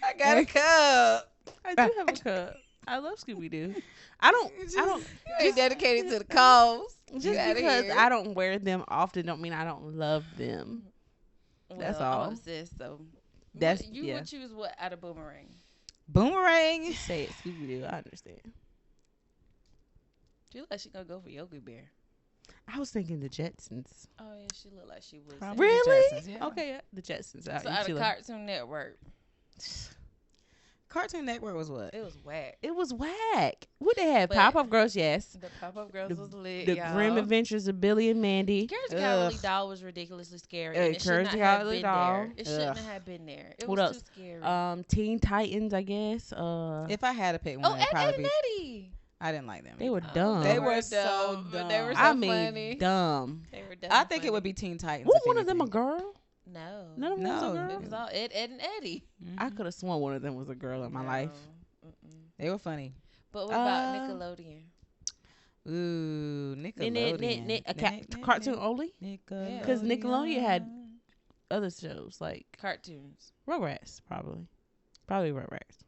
C: I got a cup.
A: I do have a cup. I love Scooby Doo. I don't.
C: They dedicated to the cause.
A: Just
C: outta
A: because
C: here.
A: I don't wear them often, don't mean I don't love them. That's
C: Well,
A: all.
C: I'm obsessed, so
A: That's-
C: you
A: yeah.
C: would choose what out of Boomerang?
B: Boomerang.
A: Say it, Scooby Doo. I understand.
C: She look like she gonna go for Yogi Bear.
A: I was thinking the Jetsons.
C: Oh yeah, she looked like she would.
B: Probably.
C: say.
A: Really?
B: Jetsons, yeah.
A: Okay, yeah, the Jetsons.
C: So out of Cartoon Network,
B: Cartoon Network was what?
C: it was whack.
A: It was whack. What they had?
C: But-
A: Powerpuff Girls, yes.
C: The Pop-Up Girls
A: The-
C: was lit.
A: The
C: y'all.
A: Grim Adventures of Billy and Mandy.
C: Courage the Cowardly
B: Ugh.
C: Doll was ridiculously scary.
A: Uh,
C: And it should
A: Courage
C: not
A: the
C: have
A: Cowardly
C: been
A: Doll.
C: there. It shouldn't
B: Ugh.
C: have been there. It
A: What
C: was
A: else?
C: too scary.
A: Teen Titans, I guess.
B: If I had to pick one,
C: oh,
B: it'd
C: Ed,
B: probably
C: Ed and
B: be.
C: Eddie.
B: I didn't like them.
A: They were
C: Oh,
A: dumb.
B: They were so
C: dumb, but they were
B: dumb.
C: so
A: I mean,
C: funny.
A: dumb.
C: They were dumb
B: I
C: and
B: think it
C: funny.
B: would be Teen Titans.
A: Was
B: if
A: one of them a
B: anything.
A: girl?
C: No.
A: None of them was a
B: No,
A: girl.
C: It was all Ed, Ed and Eddie.
A: I could have sworn one of them was a girl in my life.
C: No. Mm-mm.
B: They were funny.
C: But what about
A: Uh,
C: Nickelodeon?
B: Ooh, Nickelodeon.
A: Cartoon only?
B: Nickelodeon.
A: 'Cause Nickelodeon had- Other shows like
C: Cartoons.
A: Rugrats, probably. Probably Rugrats.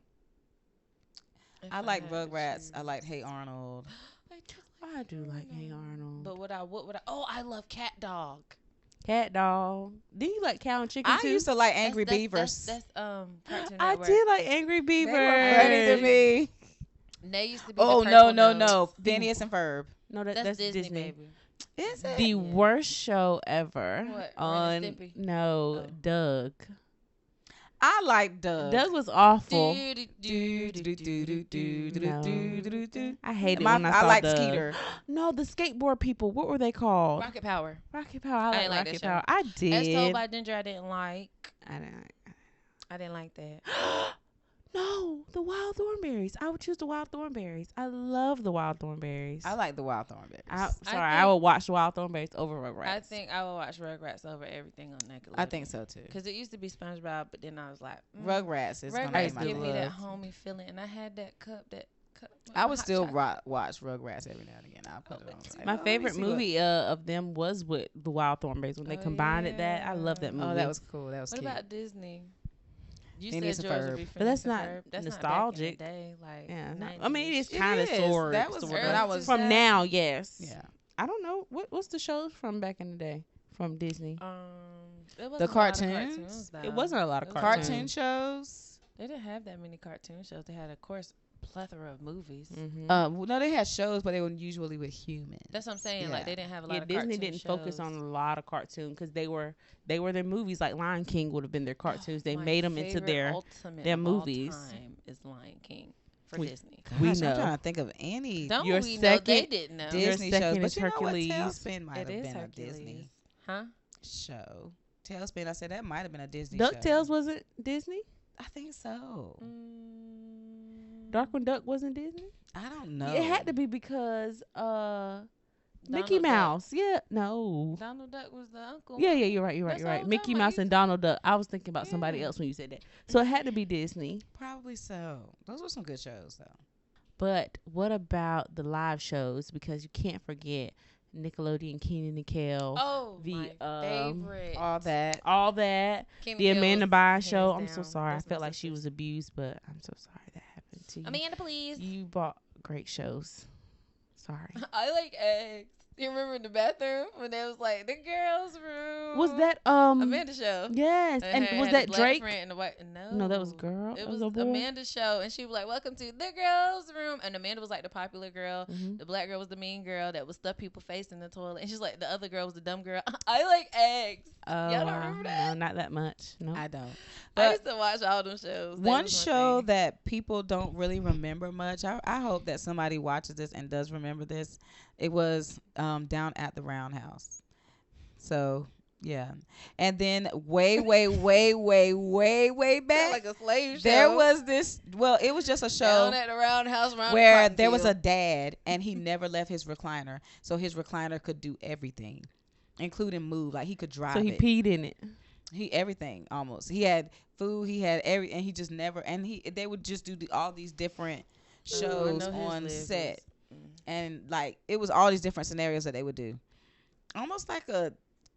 C: If
B: I like
C: had to
B: Rugrats.
C: choose.
B: I like Hey Arnold.
C: I do
A: I do like Hey Arnold.
C: But what would I? Oh, I love Cat Dog.
A: Cat Dog. Did you like Cow and Chicken
B: I
A: too?
B: used to like
C: That's-
B: Angry
C: that's-
B: Beavers.
C: That's Cartoon
A: I
C: Network.
A: did like Angry
B: They
A: Beavers.
B: were funny to me.
C: They used to be.
B: Oh
C: the
B: no
C: Purple
B: no
C: Nose.
B: no! Phineas and Ferb.
A: No,
C: That's Disney, baby.
B: Is it?
A: The
C: Yeah.
A: worst show ever
C: What, Ren
A: on
C: and Stimpy?
A: no
C: Oh.
A: Doug.
B: I like Doug.
A: Doug was awful.
C: Do, do, do, do, do, do, do, do.
A: I hated
B: My-
A: when I saw
B: like
A: Doug.
B: Skeeter.
A: No, the skateboard people. What were they called?
C: Rocket Power.
A: Rocket Power. I like
C: ain't like that
A: Rocket
C: show.
A: Power. I
C: As
A: did.
C: Told by Ginger, I didn't like.
A: I didn't.
C: I didn't like that.
A: No, the Wild Thornberries. I would choose the Wild Thornberries. I love the Wild Thornberries.
B: I like the Wild Thornberries.
A: I
C: think-
A: would watch the Wild Thornberries over Rugrats.
C: I think I would watch Rugrats over everything on Nickelodeon.
B: I think so too.
C: Because it used to be SpongeBob, but then I was like,
B: Rugrats is gonna be
C: Rugrats
B: my
C: give me that
B: love.
C: homey feeling, and I had that cup. With
B: I would
C: hot
B: still
C: chocolate.
B: watch Rugrats every now and again. I'll put it on. Like,
A: My
B: oh, let me
A: favorite
B: see what-
A: movie of them was with the Wild Thornberries when they
C: Oh,
A: combined it. That I love that
C: yeah.
A: movie.
B: Oh, that was cool. That was
C: What
B: cute.
C: about Disney? You
B: Phineas
C: said
B: and
C: yours
B: Ferb.
C: would be
A: But that's
C: Phineas and
A: not
C: Ferb. That's
A: nostalgic.
C: Not back in the day, like
A: Yeah, no,
C: 90s.
A: I mean it is
B: It
A: kind of
B: is.
A: sort
B: That was
A: of.
B: when I was-
A: From now, yes.
B: Yeah.
A: I don't know what's the shows from back in the day from Disney.
C: It wasn't
B: The
C: a lot of
B: cartoons?
C: though.
A: It wasn't a lot of
C: It was
A: cartoons.
B: Cartoon shows.
C: They didn't have that many cartoon shows. They had, of course, plethora of movies.
A: Mm-hmm.
B: Well, no, they had shows, but they were usually with humans.
C: That's what I'm saying. Like
B: Yeah.
C: they didn't have a lot
A: Yeah,
C: of
A: Disney
C: cartoon
A: didn't
C: shows.
A: focus on a lot of cartoon because they were their movies. Like Lion King would have been their cartoons. They
C: My
A: made them into
C: favorite
A: their
C: ultimate
A: their
C: of all
A: movies.
C: time is Lion King for
A: We-
C: Disney.
B: Gosh,
A: we
B: I'm
A: know.
B: trying to think of any
C: Don't
A: your
C: we know? They
A: second
C: didn't know.
A: Your
B: Disney
A: second
B: shows.
A: is
B: But you know what?
A: Hercules.
B: Tailspin might
C: It
B: have
C: is
B: been a
C: Hercules.
B: Disney
C: Huh?
B: show. Tailspin, I said that might have been a Disney
A: DuckTales
B: show.
A: wasn't Disney.
B: I think so.
A: Darkwing Duck wasn't Disney.
B: I don't know.
A: It had to be because Mickey
C: Donald Duck.
A: Mouse. Yeah, no.
C: Donald Duck was the uncle.
A: Yeah, you're right.
C: That's
A: You're
C: what
A: right.
C: I'm
A: Mickey
C: talking about.
A: Mouse and Donald Duck. I was thinking about somebody
C: Yeah.
A: else when you said that. So it had to be Disney.
B: Probably so. Those were some good shows, though.
A: But what about the live shows? Because you can't forget Nickelodeon, Keenan and Kel,
C: Oh,
A: the
C: my favorite.
B: All that.
A: all that,
C: Kenny
A: the
C: Hill
A: Amanda
C: was
A: Bynes
C: hands
A: show. I'm so
C: down.
A: sorry. I
C: That's my
A: felt like she
C: sisters.
A: was abused, but I'm so sorry that happened to you.
C: Amanda, please.
A: You bought great shows. Sorry.
C: I like eggs. You remember in the bathroom when they was like the girls' room?
A: Was that
C: Amanda show?
A: Yes, and
C: her
A: was
C: had the
A: that
C: black
A: Drake?
C: friend and the white? No,
A: No, that was girl.
C: It
A: That
C: was
A: was a boy.
C: Amanda's show, and she was like, "Welcome to the girls' room." And Amanda was like the popular girl.
A: Mhm.
C: The black girl was the mean girl that would stuff people's face in the toilet, and she's like the other girl was the dumb girl. I like eggs.
A: Oh,
C: Y'all don't
A: wow.
C: remember that?
A: No, not that much. No.
B: I don't.
C: I
B: But
C: used to watch all them shows. They
B: one
C: was my
B: show
C: thing.
B: that people don't really remember much. I hope that somebody watches this and does remember this. It was Down at the Roundhouse. So yeah, and then way
C: Sound
B: back,
C: like a slave show.
B: there was this. Well, it was just a show
C: Down at the roundhouse round
B: where
C: the
B: there was a
C: cotton
B: dad and he never left his recliner, so his recliner could do everything, including move. Like he could drive
A: So he
B: it.
A: peed in it.
B: He everything almost. He had food. He had and he just never. And they would just do all these different
C: field.
B: shows
C: I know his
B: on
C: leg
B: set,
C: was-
B: and like it was all these different scenarios that they would do, almost like a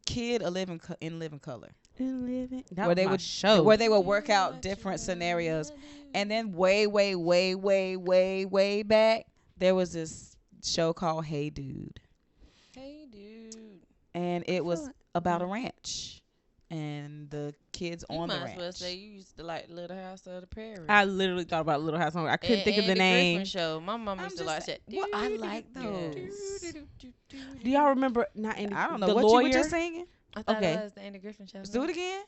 B: kid in living color,
A: That
B: where
A: was
B: they
A: my
B: would
A: show.
B: where they would work out different scenarios. And then way back, there was this show called Hey Dude,
C: Hey, dude.
B: and it was
A: like-
B: about a ranch and the kids
C: You
B: on the
C: might as
B: ranch.
C: well say you used to like Little House of the Prairie.
A: I literally thought about Little House on. I couldn't think of the
C: Andy
A: name.
C: Griffin show. My mom
B: I'm
C: used to
B: just
C: like
B: saying-
C: that.
B: well, I like those.
A: Do y'all remember? Not Andy.
B: I don't know
A: the
B: what
A: lawyer?
B: you were just singing.
C: I thought
A: Okay.
C: it was the Andy Griffin show.
B: Let's do it again.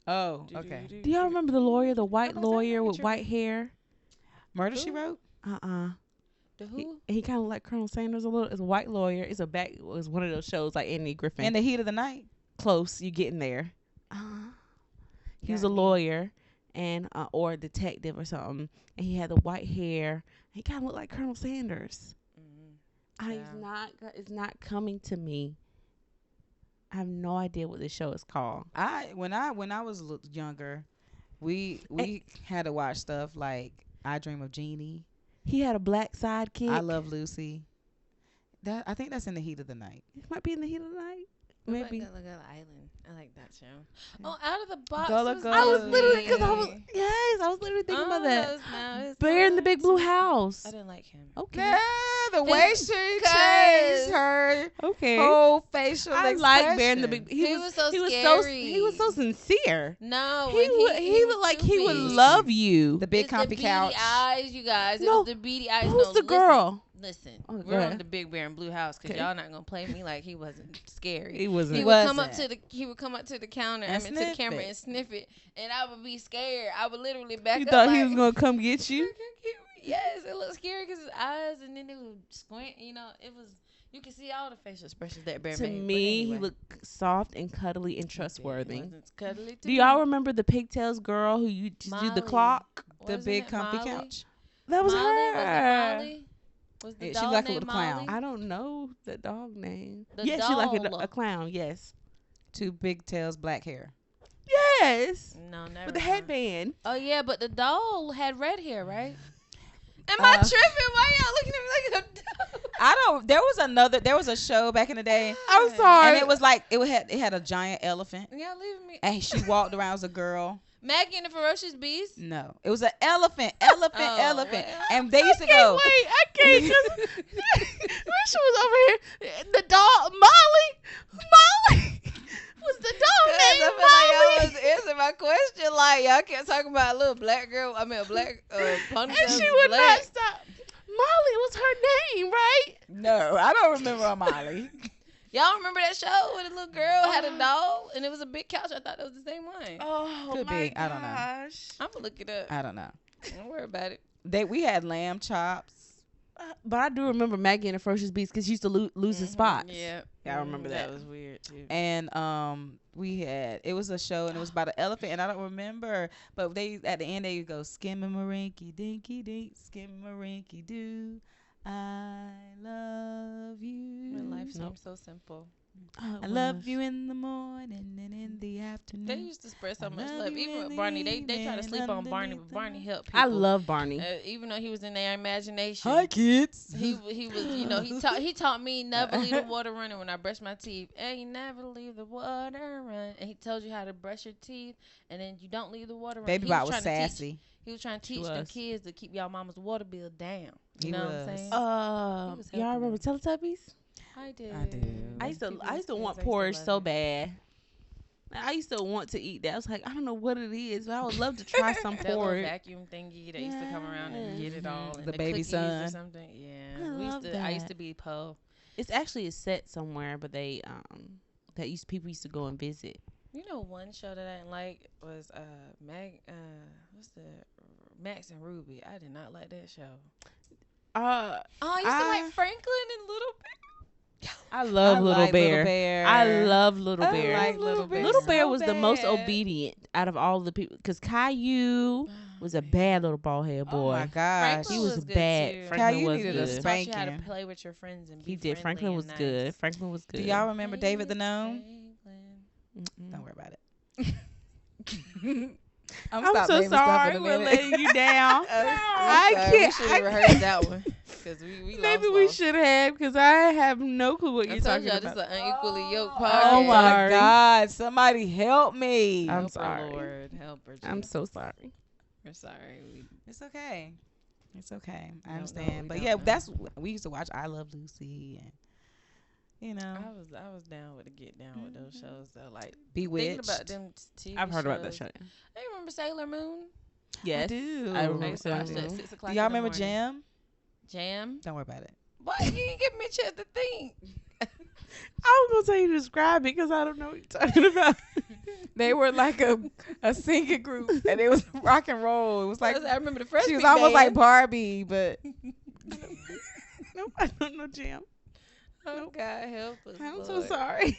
B: Oh, okay.
A: Do y'all remember the lawyer, the white
C: How about that?
A: lawyer with
C: True.
A: white hair?
B: Murder She
C: Who?
B: Wrote.
C: The
A: He,
C: who?
A: he kind of like Colonel Sanders a little. It's a white lawyer. It's it was one of those shows like Andy Griffin.
B: In the Heat of the Night.
A: Close, you getting there. He was
C: Got
A: a
C: me.
A: lawyer and or a detective or something, and he had the white hair. He kind of looked like Colonel Sanders.
C: Yeah.
A: It's not coming to me. I have no idea what this show is called.
B: When I was younger, we had to watch stuff like I Dream of Jeannie.
A: He had a black sidekick.
B: I Love Lucy. I think that's in the Heat of the Night.
A: It might be in the heat of the night.
C: What about
A: Maybe.
C: Gullah Island? I like that show. Oh, Out of the Box.
B: Gullah
C: was
B: Gullah.
A: I was
C: good.
A: literally because I was literally thinking about that.
C: Almost now, it's
A: Bear in the
C: not
A: Big Blue
C: too-
A: House.
C: I didn't like him.
A: Okay.
B: The way she changed
C: Cause-
B: her
A: Okay.
B: whole facial
A: I like Bear in the
B: expression.
A: Big.
C: He was so
A: he was
C: scary.
A: he was so sincere.
C: No,
A: He looked like he would love you.
B: The big
C: it's the
B: comfy
C: beady
B: couch.
C: eyes, you guys. It
A: No.
C: was the beady eyes.
A: Who's
C: no,
A: the
C: listen,
A: girl?
C: Listen,
A: Oh, go
C: we're on
A: ahead.
C: the Big Bear and Blue House because
A: Okay.
C: y'all not gonna play me like he wasn't scary.
A: He wasn't.
C: He
B: He
C: would come up
B: wasn't.
C: to the counter,
B: And
C: to the
B: sniff
C: camera
B: it.
C: and sniff it, and I would be scared. I would literally back
A: You
C: up.
A: thought he
C: like,
A: was gonna come get you?
C: Yes, it looked scary because his eyes, and then it would squint. You know, it was. You can see all the facial expressions that Bear
A: To
C: made. But
A: me, he
C: anyway.
A: looked soft and cuddly and
C: He
A: trustworthy.
C: wasn't cuddly to
A: Do y'all
C: me.
A: remember the pigtails girl who you just did the
C: Molly.
A: clock?
B: The
C: Wasn't
B: big
C: it
B: comfy
C: Molly?
B: couch.
A: That was
C: Molly? Was it
A: her.
C: Molly? Was the
B: Yeah, she
C: dog
B: like a
C: named
B: little clown.
C: Molly?
A: I don't know the dog name.
C: The
A: Yes, she like
C: doll.
A: a clown. Yes.
B: Two big tails, black hair.
A: Yes.
C: No, never.
A: With the
C: mind.
A: headband.
C: Oh yeah, but the doll had red hair, right? Am I tripping? Why y'all looking at me like a doll?
B: I don't. There was a show back in the day,
A: I'm sorry.
B: and it was like it had a giant elephant,
C: Y'all leaving me?
B: and she walked around as a girl.
C: Maggie and the Ferocious Beast.
B: No, it was an elephant,
C: Oh,
B: elephant,
C: well.
B: and they used to
A: Can't
B: go.
A: wait. I can't. Risha was over here. The dog, Molly was the dog
C: I
A: named
C: feel like y'all
A: Molly.
C: was answering my question. Like y'all kept talking about a little black girl. I mean, a black ponytail.
A: And she would
C: black.
A: not stop. Molly was her name, right?
B: No, I don't remember Molly.
C: Y'all remember that show where the little girl had a doll and it was a big couch? I thought that was the same one.
A: Oh
B: Could
A: my
B: be. I don't know.
A: gosh.
C: I'm gonna look it up.
B: I don't know.
C: Don't worry about it.
B: We had lamb chops.
A: But I do remember Maggie and the Ferocious Beast because she used to lose his spots.
C: Yeah,
A: Yeah, I remember that.
C: That was weird too.
B: And it was a show and it was about an elephant and I don't remember, but they at the end they go skimmarinky dinky dink skimmarinky doo, I love you.
C: My life seems so simple.
A: Oh,
B: I
A: it
B: love
A: was.
B: you in the morning and in the
C: They
B: afternoon.
C: used to spread so
B: I
C: much
B: love
C: love.
B: you
C: Even
B: in
C: with
B: the
C: Barney, they try to
B: evening
C: sleep on Barney, but
B: underneath the
C: Barney
B: moon.
C: helped
A: I
C: people.
A: love Barney.
C: Even though he was in their imagination,
B: Hi, kids.
C: he was he taught me never leave the water running when I brush my teeth. Hey, you never leave the water run. And he tells you how to brush your teeth, and then you don't leave the water running.
B: Baby Bot was sassy.
C: He was trying to
A: She
C: teach them
A: was.
C: kids to keep y'all mama's water bill down. You
B: He
C: know what I'm
B: was.
C: saying? He was
A: Y'all
C: helping
A: remember
C: them.
A: Teletubbies?
C: I do.
B: I do.
A: I used to want porridge so bad. I used to want to eat that. I was like, I don't know what it is, but I would love to try some
C: That little
A: porridge.
C: vacuum thingy that used to come around and get it all. And
B: The
C: the
B: baby
C: cookies
B: son.
C: or something. Yeah. I used
A: that.
C: to be po.
A: It's actually a set somewhere, but they people used to go and visit.
C: You know, one show that I didn't like was what's the Max and Ruby. I did not like that show.
A: Uh,
C: Oh, I used to like Franklin and Little Bear.
A: I love Little
B: like
A: Bear.
B: Little Bear.
A: I love Little
B: I
A: Bear.
B: like Little Bear.
A: Little Bear
C: so
A: was the most
C: bad.
A: obedient out of all the people, because Caillou was a bad little bald head
B: Oh
A: boy.
B: my gosh.
C: Franklin
A: He was
C: good
A: bad.
C: too.
A: Franklin
B: Caillou
A: was
B: needed a
A: good.
C: He taught you how to
B: spanking.
C: play with your friends and be
A: He did.
C: friendly
A: Franklin
C: and
A: was
C: nice.
A: good. Franklin was good.
B: Do y'all remember David the
C: Hey,
B: Gnome?
C: Franklin.
B: Don't worry about it.
A: I'm
B: stop
A: so
B: naming stuff
A: sorry
B: in a
A: we're
B: minute.
A: letting you down.
C: I
A: can't-
C: We should
A: I
C: have rehearsed that one because we
A: Maybe
C: lost.
A: we should have, because I have no clue what
C: I
A: you're
C: told
A: talking
C: y'all this
A: about.
C: is an unequally yoked
B: Oh
C: podcast.
B: my
A: Sorry.
B: God. Somebody help me.
A: I'm
C: Help her,
A: sorry.
C: Lord, help her.
A: I'm
C: Jesus.
A: so sorry.
C: We're sorry.
B: It's okay. It's okay. I
C: No,
B: understand.
C: we
B: But
C: don't
B: yeah,
C: know.
B: we used to watch I Love Lucy and
C: I was down with to get down with those shows though. Like
B: Bewitched.
C: thinking about them TV
A: I've heard about that
C: shows.
A: show.
C: Hey, you remember Sailor Moon?
A: Yes.
B: I do.
A: I
C: I
A: remember
C: used to watch
A: Sailor
C: that at
A: Moon.
C: 6 o'clock.
B: Do y'all
C: in the
B: remember
C: morning.
B: Jam?
C: Jam?
B: Don't worry about it.
C: What? You didn't give me a chance to think.
A: I was going to tell you to describe it because I don't know what you're talking about.
B: They were like a singing group and it was rock and roll. It was like
C: I remember the first.
B: she was almost like Barbie, but
A: Nope, I don't know Jam.
C: Oh God, help us!
A: I'm so
C: Lord.
A: sorry.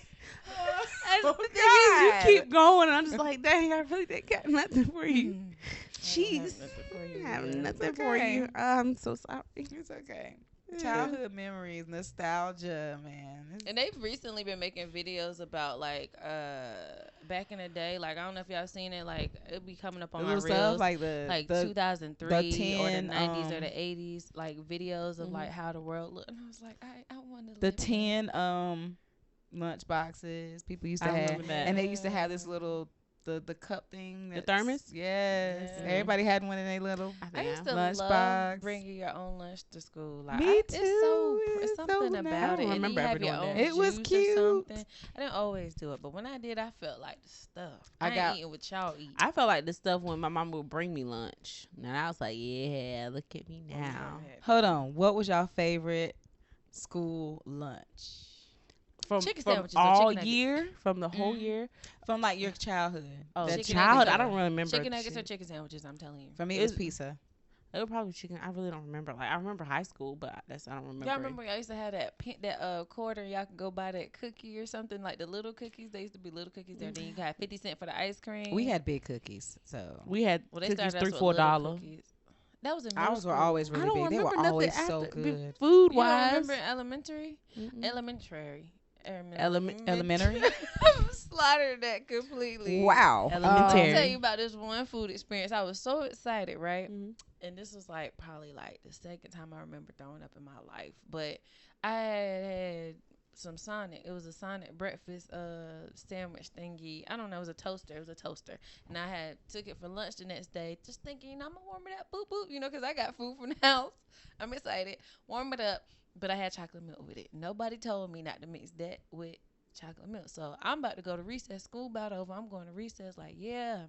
B: Oh,
A: The thing is, you
B: God.
A: keep going, and I'm just like, dang, I really didn't got nothing for you.
C: Mm.
A: Jeez.
C: I
A: I have
C: don't have nothing for you.
A: nothing
B: It's
A: for
B: okay.
A: you. I'm so sorry.
B: it's okay. Childhood memories, nostalgia, man.
C: And they've recently been making videos about like back in the day. Like I don't know if y'all seen it. Like it'll be coming up on my
B: little
C: reels.
B: stuff like the
C: 2003 or the
B: 10,
C: 90s or the
B: um,
C: 80s, like videos of
A: Mhm.
C: like how the world looked. And I was like, I want to
B: the 10 lunch boxes people used to
A: I
B: have,
A: remember that.
B: and they used to have this little the cup thing.
A: The
B: that's-
A: thermos?
B: Yes,
C: Yeah.
B: everybody had one in their little.
C: I used to
B: Lunch
C: love
B: box.
C: bringing your own lunch to school. Like,
B: Me
C: It's so
B: too.
C: it's
B: It's so
C: something
B: nice.
C: about
A: I don't
C: it. And
A: remember
C: you
A: ever
C: have your
A: doing
C: own
A: that.
B: It was
C: juice
B: cute.
C: or something. I didn't always do it, but when I did, I felt like the stuff. I ain't eating what y'all eat.
A: I felt like the stuff when my mom would bring me lunch. And I was like, yeah, look at me now.
B: Hold on, what was your favorite school lunch
A: From,
C: Chicken
A: from
C: sandwiches or
A: all
C: chicken nuggets?
A: year, from the whole
C: Mhm.
A: year.
B: from like your childhood?
A: Oh,
B: That
C: Chicken
A: childhood,
C: nuggets
A: I
C: or-
A: don't remember.
C: Chicken nuggets or
A: shit.
C: chicken sandwiches, I'm telling you.
B: For me, it was
A: Is-
B: pizza.
A: It was probably chicken. I really don't remember. Like I remember high school, but I don't remember.
C: Y'all remember y'all used to have that quarter, y'all could go buy that cookie or something, like the little cookies. They used to be little cookies there. Then you got 50 cents for the ice cream.
B: We had big cookies, so
A: We had
C: well, they
A: cookies
C: started us with
A: $3-4.
C: little cookies. That was in middle
B: ours were
C: school.
B: always
A: I
B: really
A: don't
B: big. They
A: remember
B: were
A: nothing
B: always so
A: after-
B: good.
A: Food
C: You don't
A: wise.
C: remember elementary?
A: Mm-mm.
C: Elementary.
B: Elementary?
C: I'm slaughtered that completely.
B: Wow.
A: Elementary.
C: I'll tell you about this one food experience. I was so excited, right?
A: Mhm.
C: And this was like probably like the second time I remember throwing up in my life. But I had some Sonic. It was a Sonic breakfast sandwich thingy. I don't know. It was a toaster. And I had took it for lunch the next day, just thinking I'm gonna warm it up, boop boop, because I got food from the house. I'm excited. Warm it up, but I had chocolate milk with it. Nobody told me not to mix that with chocolate milk. So I'm about to go to recess. School about over. I'm going to recess. Like, yeah.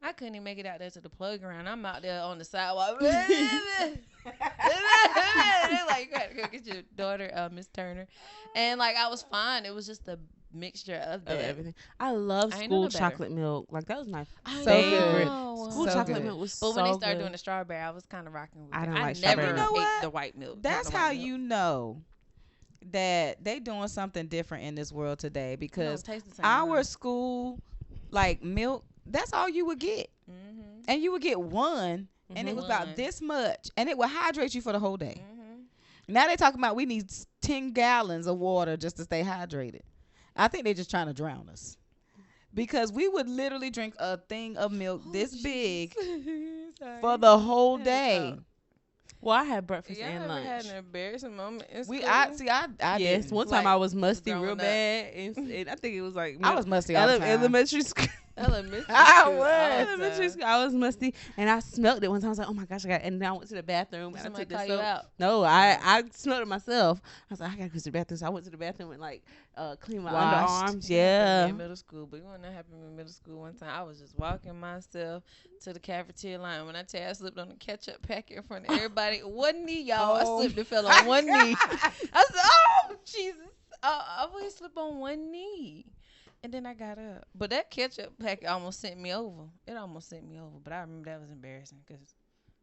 C: I couldn't even make it out there to the playground. I'm out there on the sidewalk. They're like, you gotta go get your daughter, Miss Turner. And like, I was fine. It was just the mixture of
A: Of
C: that.
A: everything. I love
C: I ain't know
A: school
C: no better.
A: chocolate milk. Like that was my
C: I
A: favorite.
C: know.
A: School
B: So
A: chocolate
B: good.
A: milk was
C: But
A: so
C: when they started
A: good.
C: doing the strawberry, I was kind of rocking with
A: I
C: it.
A: don't like
C: never
A: strawberry.
B: You know
C: ate
B: what?
C: the white milk.
B: That's
C: the white
B: how
C: milk.
B: you know that they doing something different in this world today,
C: It
B: because
C: don't taste the same,
B: our school, like milk, that's all you would get.
C: Mm-hmm.
B: And you would get one, and it was
C: One.
B: about this much, and it would hydrate you for the whole day.
C: Mm-hmm.
B: Now they talking about we need 10 gallons of water just to stay hydrated. I think they're just trying to drown us. Because we would literally drink a thing of milk this big for the whole day.
A: Well, I had breakfast
C: Y'all
A: and
C: ever had
A: lunch.
C: an embarrassing moment in school?
B: I
A: Yes,
B: didn't.
A: one time
C: Like,
A: I was musty
C: growing
A: real
C: up.
A: bad, and I think it was like
B: I was musty all the time.
A: elementary school.
C: Elementary
B: I
C: school,
B: was.
A: Elementary school, I was musty, and I smelled it one time. I was like, "Oh my gosh, I got!" And then I went to the bathroom, and I
C: Somebody
A: took the
C: call you
A: soap.
C: out?
A: No, I smelled it myself. I was like, "I gotta go to the bathroom," so I went to the bathroom and like clean my
B: Washed.
A: underarms.
C: That happened to me
A: Yeah,
C: in middle school, but when that happened in middle school one time, I was just walking myself to the cafeteria line. When I tell you I slipped on the ketchup packet in front of everybody, one knee, y'all. I slipped and fell on one knee. I said, "Oh Jesus!" I always slip on one knee, and then I got up. But that ketchup packet almost sent me over. It almost sent me over. But I remember that was embarrassing because,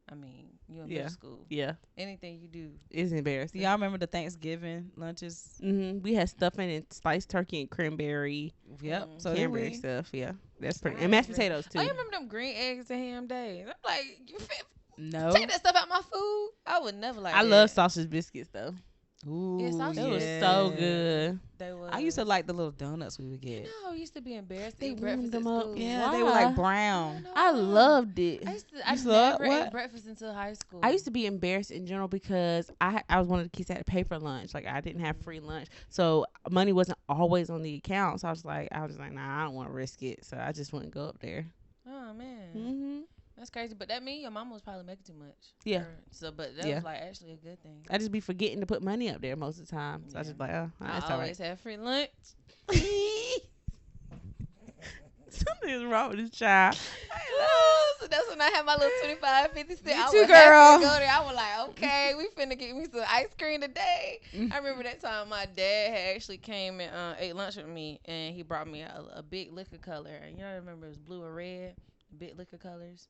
C: I mean, you in middle school.
A: yeah,
C: Anything you do.
A: it's embarrassing.
B: Do y'all remember the Thanksgiving lunches?
A: We had stuffing and sliced turkey and cranberry,
B: Yep. So then
A: cranberry
B: we,
A: stuff. Yeah, that's pretty.
C: I
A: And mashed
C: remember-
A: potatoes too.
C: Oh, you remember them green eggs and ham days? I'm like, you
B: no.
C: take that stuff out my food. I would never like
A: I
C: that.
A: love sausage biscuits though.
B: Ooh,
C: Yeah, sausage
A: It was
B: yeah.
A: so good.
C: They was.
B: I used to like the little donuts we would get.
C: No, I used to be embarrassed.
A: They
C: They breakfast
A: warmed them
C: at
A: up.
C: school.
B: Yeah,
A: Why?
B: they were like
C: I
B: brown.
C: don't know
A: I
C: why.
A: loved it.
C: I
B: used to love-
C: never
B: what?
C: ate breakfast until high school.
A: I used to be embarrassed in general because I was one of the kids that had to pay for lunch. Like I didn't have free lunch, so money wasn't always on the account. So I was like, nah, I don't want to risk it. So I just wouldn't go up there.
C: Oh man,
A: Mm-hmm.
C: that's crazy. But that mean your mama was probably making too much.
A: Yeah.
C: So, but that
A: Yeah.
C: was like actually a good thing.
A: I just be forgetting to put money up there most of the time. So I just be like, oh, that's
C: I
A: all
C: always
A: right.
C: have free lunch.
A: Something is wrong with this child.
C: So that's when I had my little 25, 50 cents. I
B: too,
C: was
B: girl.
C: happy to go there. I was like, okay, we finna get me some ice cream today. I remember that time my dad had actually came and ate lunch with me, and he brought me a big liquor color. And you know, I remember it was blue and red, big liquor colors.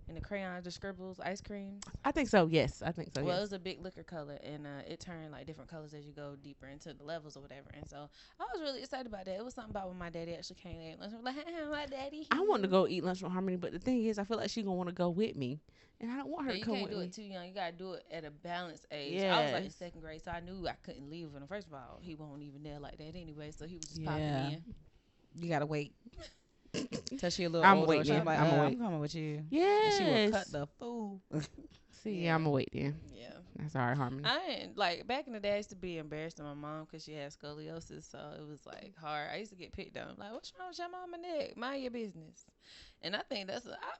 C: And the crayons, the scribbles, ice creams.
A: I think so. Yes, I think so.
C: Well, it
A: Yes.
C: was a big liquor color, and it turned like different colors as you go deeper into the levels or whatever. And so I was really excited about that. It was something about when my daddy actually came and ate lunch. I was like, my daddy.
A: I want to go eat lunch with Harmony, but the thing is, I feel like she's gonna want to go with me, and I don't want her
C: Yeah,
A: to
C: you
A: come
C: can't
A: with
C: do
A: me.
C: it too young. You gotta do it at a balanced age. I was like in
A: Yes.
C: second grade, so I knew I couldn't leave him. First of all, he won't even there like that anyway, so he was just
B: Yeah.
C: popping in.
B: You gotta wait till she a little
A: I'm
B: older.
A: waiting.
B: She's like,
A: I'm
B: I'm
A: waiting.
B: coming with you. And
A: Yes.
B: she will cut the food.
A: See,
C: Yeah.
A: I'm gonna wait then.
C: Yeah.
A: That's all right, Harmony.
C: I ain't like back in the day. I used to be embarrassed of my mom because she had scoliosis, so it was like hard. I used to get picked on, like, "What's wrong with your mama neck? Mind your business." And I think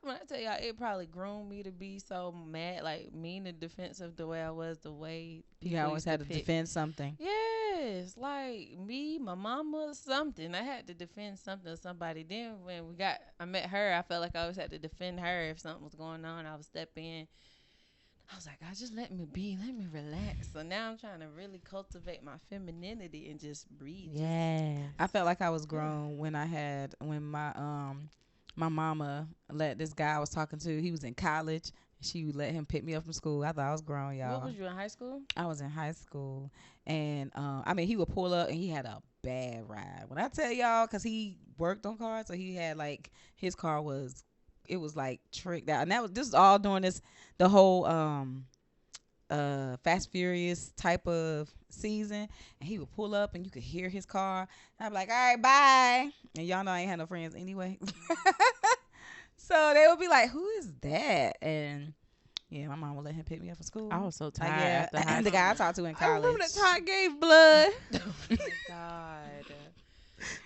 C: when I tell y'all, it probably groomed me to be so mad, like mean and defensive the way I was, the way people
B: You always
C: used
B: had to
C: pick.
B: defend something.
C: Yes, like me, my mama, something. I had to defend something or somebody. Then when I met her, I felt like I always had to defend her if something was going on. I would step in. I was like, God, just let me be, let me relax. So now I'm trying to really cultivate my femininity and just breathe.
A: Yeah.
B: I felt like I was grown when my mama let this guy I was talking to. He was in college. She would let him pick me up from school. I thought I was grown, y'all.
C: What was you in high school?
B: I was in high school, and he would pull up, and he had a bad ride. When I tell y'all, cause he worked on cars, so he had like his car was like tricked out, and this is all during the whole Fast Furious type of season, and he would pull up, and you could hear his car. And I'd be like, all right, bye, and y'all know I ain't had no friends anyway. So they would be like, who is that? And yeah, my mom would let him pick me up from school.
A: I was so
B: Like,
A: tired after high
B: the guy I talked to in
A: I
B: college.
A: remember that Todd gave blood.
C: Oh my God.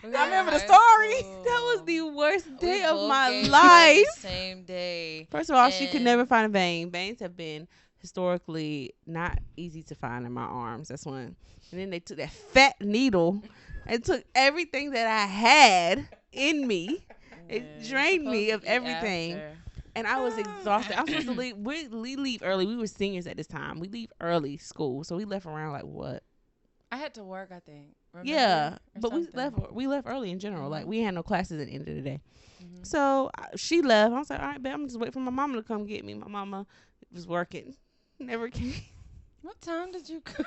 B: I remember the
C: High
B: story.
C: school.
A: That was the worst
C: We
A: day of
C: both
A: my
C: gave
A: life.
C: birth the same day.
A: First of all, she could
C: And-
A: never find a vein. Veins have been historically not easy to find in my arms. That's one. And then they took that fat needle and took everything that I had in me. It
C: Yeah,
A: drained
C: you're
A: me
C: supposed
A: of
C: to eat
A: everything.
C: after.
A: And I was exhausted. I'm supposed to leave. We leave early. We were seniors at this time. We leave early school. So we left around like what?
C: I had to work, I think. Remember?
A: Yeah.
C: Or
A: But
C: something.
A: we left early in general. Like we had no classes at the end of the day.
C: Mhm.
A: So she left. I was like, all right, babe, I'm just waiting for my mama to come get me. My mama was working. Never came.
C: What time did you come?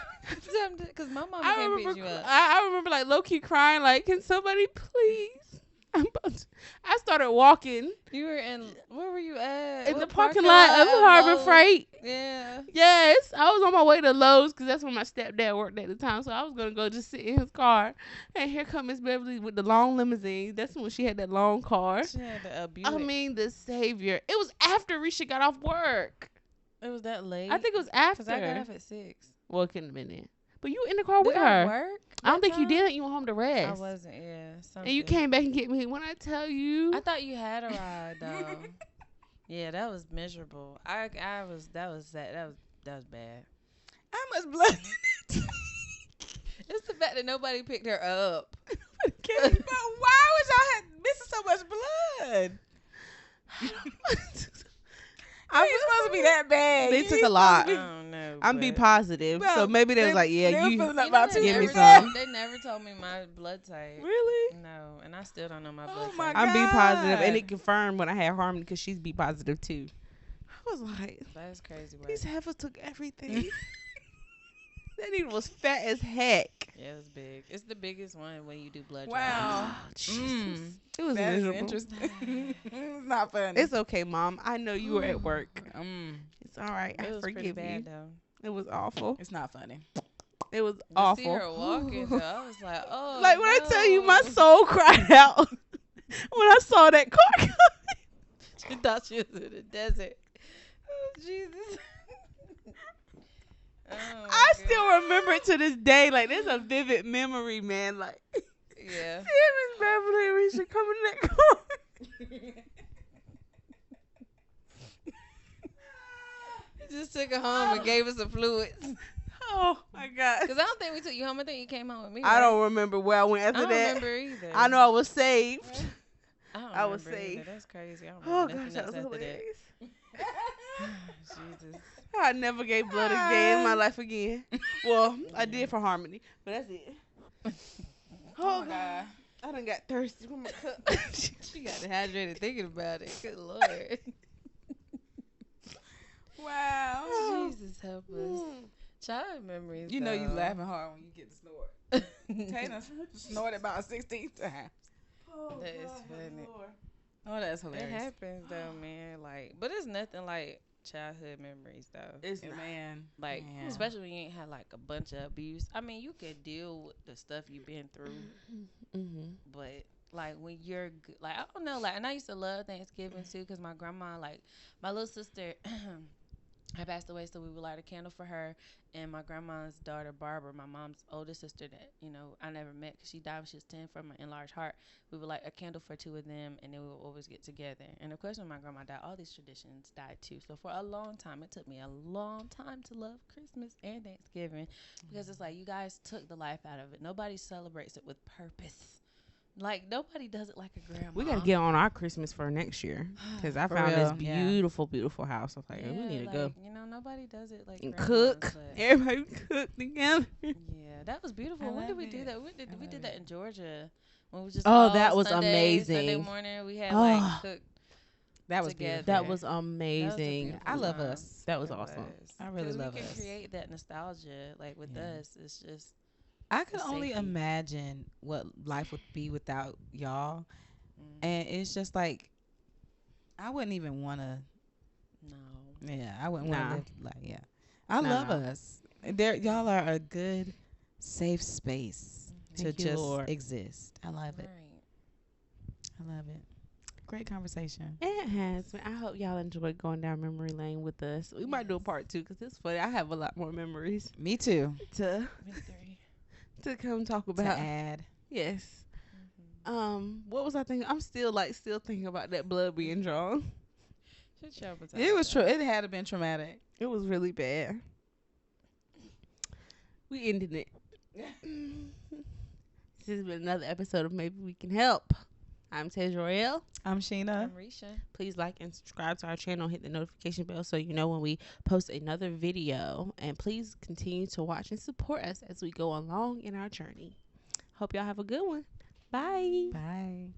C: Because my mama
A: I
C: can't
A: remember,
C: pick you up.
A: I remember like low key crying, like, can somebody please? I started walking
C: You were in. Where were you at?
A: in the
C: What
A: parking lot of Harbor
C: Lowe's?
A: Freight.
C: Yeah.
A: Yes, I was on my way to Lowe's because that's where my stepdad worked at the time. So I was gonna go just sit in his car, and here come Miss Beverly with the long limousine. That's when she had that long car.
C: She had a Buick.
A: I mean, the savior. It was after Risha got off work.
C: It was that late.
A: I think it was after.
C: Cause I got off at 6.
A: Well, it couldn't have been then. But you were in the car with
C: Did I
A: her.
C: work?
A: I don't
C: that
A: think you
C: time?
A: did. You went home to rest.
C: I wasn't. Yeah. Something.
A: And you came back and get me. When I tell you,
C: I thought you had a ride though. Yeah, that was miserable. I was that was bad.
B: How much blood?
C: It's the fact that nobody picked her up.
B: But why was y'all missing so much blood? I was supposed to be that bad.
A: They
B: You
A: took a
B: ain't
A: lot.
C: I don't know.
A: I'm be
C: but-
A: positive.
B: Well,
A: so maybe they was like, yeah,
B: they were
A: you.
B: feeling
C: You
B: up about
C: know,
B: to
C: they
A: give me
C: never
A: some.
C: told- They never told me my blood type.
A: Really?
C: No, and I still don't know my
B: Oh
C: blood
B: my
C: type.
A: I'm B positive, and
B: God.
A: it confirmed when I had Harmony because she's B positive too. I was like,
C: That's crazy. Work.
A: these heifers took everything. That nigga was fat as heck.
C: Yeah, it's big. It's the biggest one when you do blood
B: Wow.
A: Oh, Jesus.
B: Mm.
A: It was
B: That is
A: miserable.
B: interesting. It's not funny.
A: It's okay, Mom. I know you were at work. It's all right.
C: It
A: I
C: was pretty
A: forgive
C: bad
A: you.
C: though.
A: It was awful.
B: It's not funny.
A: It was
C: To
A: awful.
C: see her walking, though, I was like, oh.
A: Like when I tell you, my
C: no.
A: soul cried out when I saw that car coming.
C: She thought she was in the desert. Oh, Jesus. Oh,
A: I
C: God.
A: still remember it to this day. Like there's a vivid memory, man. Like
C: Yeah.
A: seeing Miss Beverly and Risha coming in that car.
C: Just took her home and gave us some fluids.
A: Oh my God.
C: Because I don't think we took you home. I think you came home with me.
A: I
C: right?
A: don't remember where I went
C: I
A: after
C: don't
A: that.
C: remember either.
A: I know I was saved.
C: I
A: was
C: remember either.
A: safe.
C: That's crazy. I don't
A: Oh
C: remember
A: gosh,
C: nothing
A: that was
C: else after
A: hilarious.
C: that. Jesus.
A: I never gave blood a day in my life again. Well, I did for Harmony, but that's it. Oh God. I done got thirsty from my cup.
C: She got dehydrated thinking about it. Good Lord.
B: Wow.
C: Jesus help us. Child memories.
B: You know you
C: though.
B: laughing hard when you get to snort. Tana snorted about 16 times.
A: Oh,
C: That is funny.
B: Oh, that's
C: It
B: hilarious.
C: happens though, man. Like, but it's nothing like childhood memories though.
A: It's
B: Yeah,
A: not.
B: man.
C: Like,
B: Man.
C: especially when you ain't had like a bunch of abuse. I mean, you could deal with the stuff you've been through,
A: Mm-hmm.
C: but like when you're like, I don't know, like, and I used to love Thanksgiving too, cause my grandma, like, my little sister, had passed away, so we would light a candle for her, and my grandma's daughter Barbara, my mom's older sister that I never met, cause she died when she was 10 from an enlarged heart. We would light a candle for two of them, and then we would always get together. And of course, when my grandma died, all these traditions died too. So for a long time, it took me a long time to love Christmas and Thanksgiving, because it's like you guys took the life out of it. Nobody celebrates it with purpose. Like, nobody does it like a grandma.
A: We got to get on our Christmas for next year because I
B: For
A: found this
B: real, yeah.
A: beautiful, beautiful house. I was like,
C: Yeah,
A: we need to
C: like,
A: go
C: nobody does it like
A: and
C: grandmas,
A: cook.
C: but-
A: Everybody cook together.
C: Yeah, that was beautiful.
B: I
C: When did
B: love
C: we do
B: it.
C: that?
B: I
C: We
B: love
C: did that
B: it.
C: in Georgia. When we was just
A: Oh,
C: all
A: that was
C: Sunday
A: amazing.
C: morning, we had
A: Oh.
C: like cooked.
B: That was
C: Together.
B: beautiful.
A: That was amazing.
C: beautiful
B: I love
C: time.
B: us.
A: That was
C: It
A: awesome.
C: was.
B: I really
C: 'Cause
B: love
C: we can
B: us.
C: create that nostalgia. Like with
B: Yeah.
C: us, it's just
B: I could
C: the
B: only
C: safety.
B: imagine what life would be without y'all.
C: mm,
B: And it's just like, I wouldn't even want to.
C: no.
B: Yeah, I wouldn't want
A: Nah.
B: to live like. Yeah, I
A: Nah,
B: love
A: nah.
B: us. Y'all are a good, safe space to
A: Thank you,
B: just
A: Lord.
B: exist. I love it.
C: Right.
B: I love it. Great conversation.
A: It has been. I hope y'all enjoyed going down memory lane with us. We might do a
C: Yes.
A: part 2 because it's funny. I have a lot more memories
B: Me too.
A: to
C: Victory.
A: to come talk
B: To
A: about.
B: add.
A: Yes.
C: Mm-hmm.
A: What was I thinking? I'm still thinking about that blood being drawn.
C: Shut your potato.
B: It was true. It had to been traumatic.
A: It was really bad. We ended it. This has been another episode of Maybe We Can Help. I'm Tejroel.
B: I'm Sheena.
C: I'm Risha.
A: Please like and subscribe to our channel. Hit the notification bell so you know when we post another video. And please continue to watch and support us as we go along in our journey. Hope y'all have a good one. Bye.
B: Bye.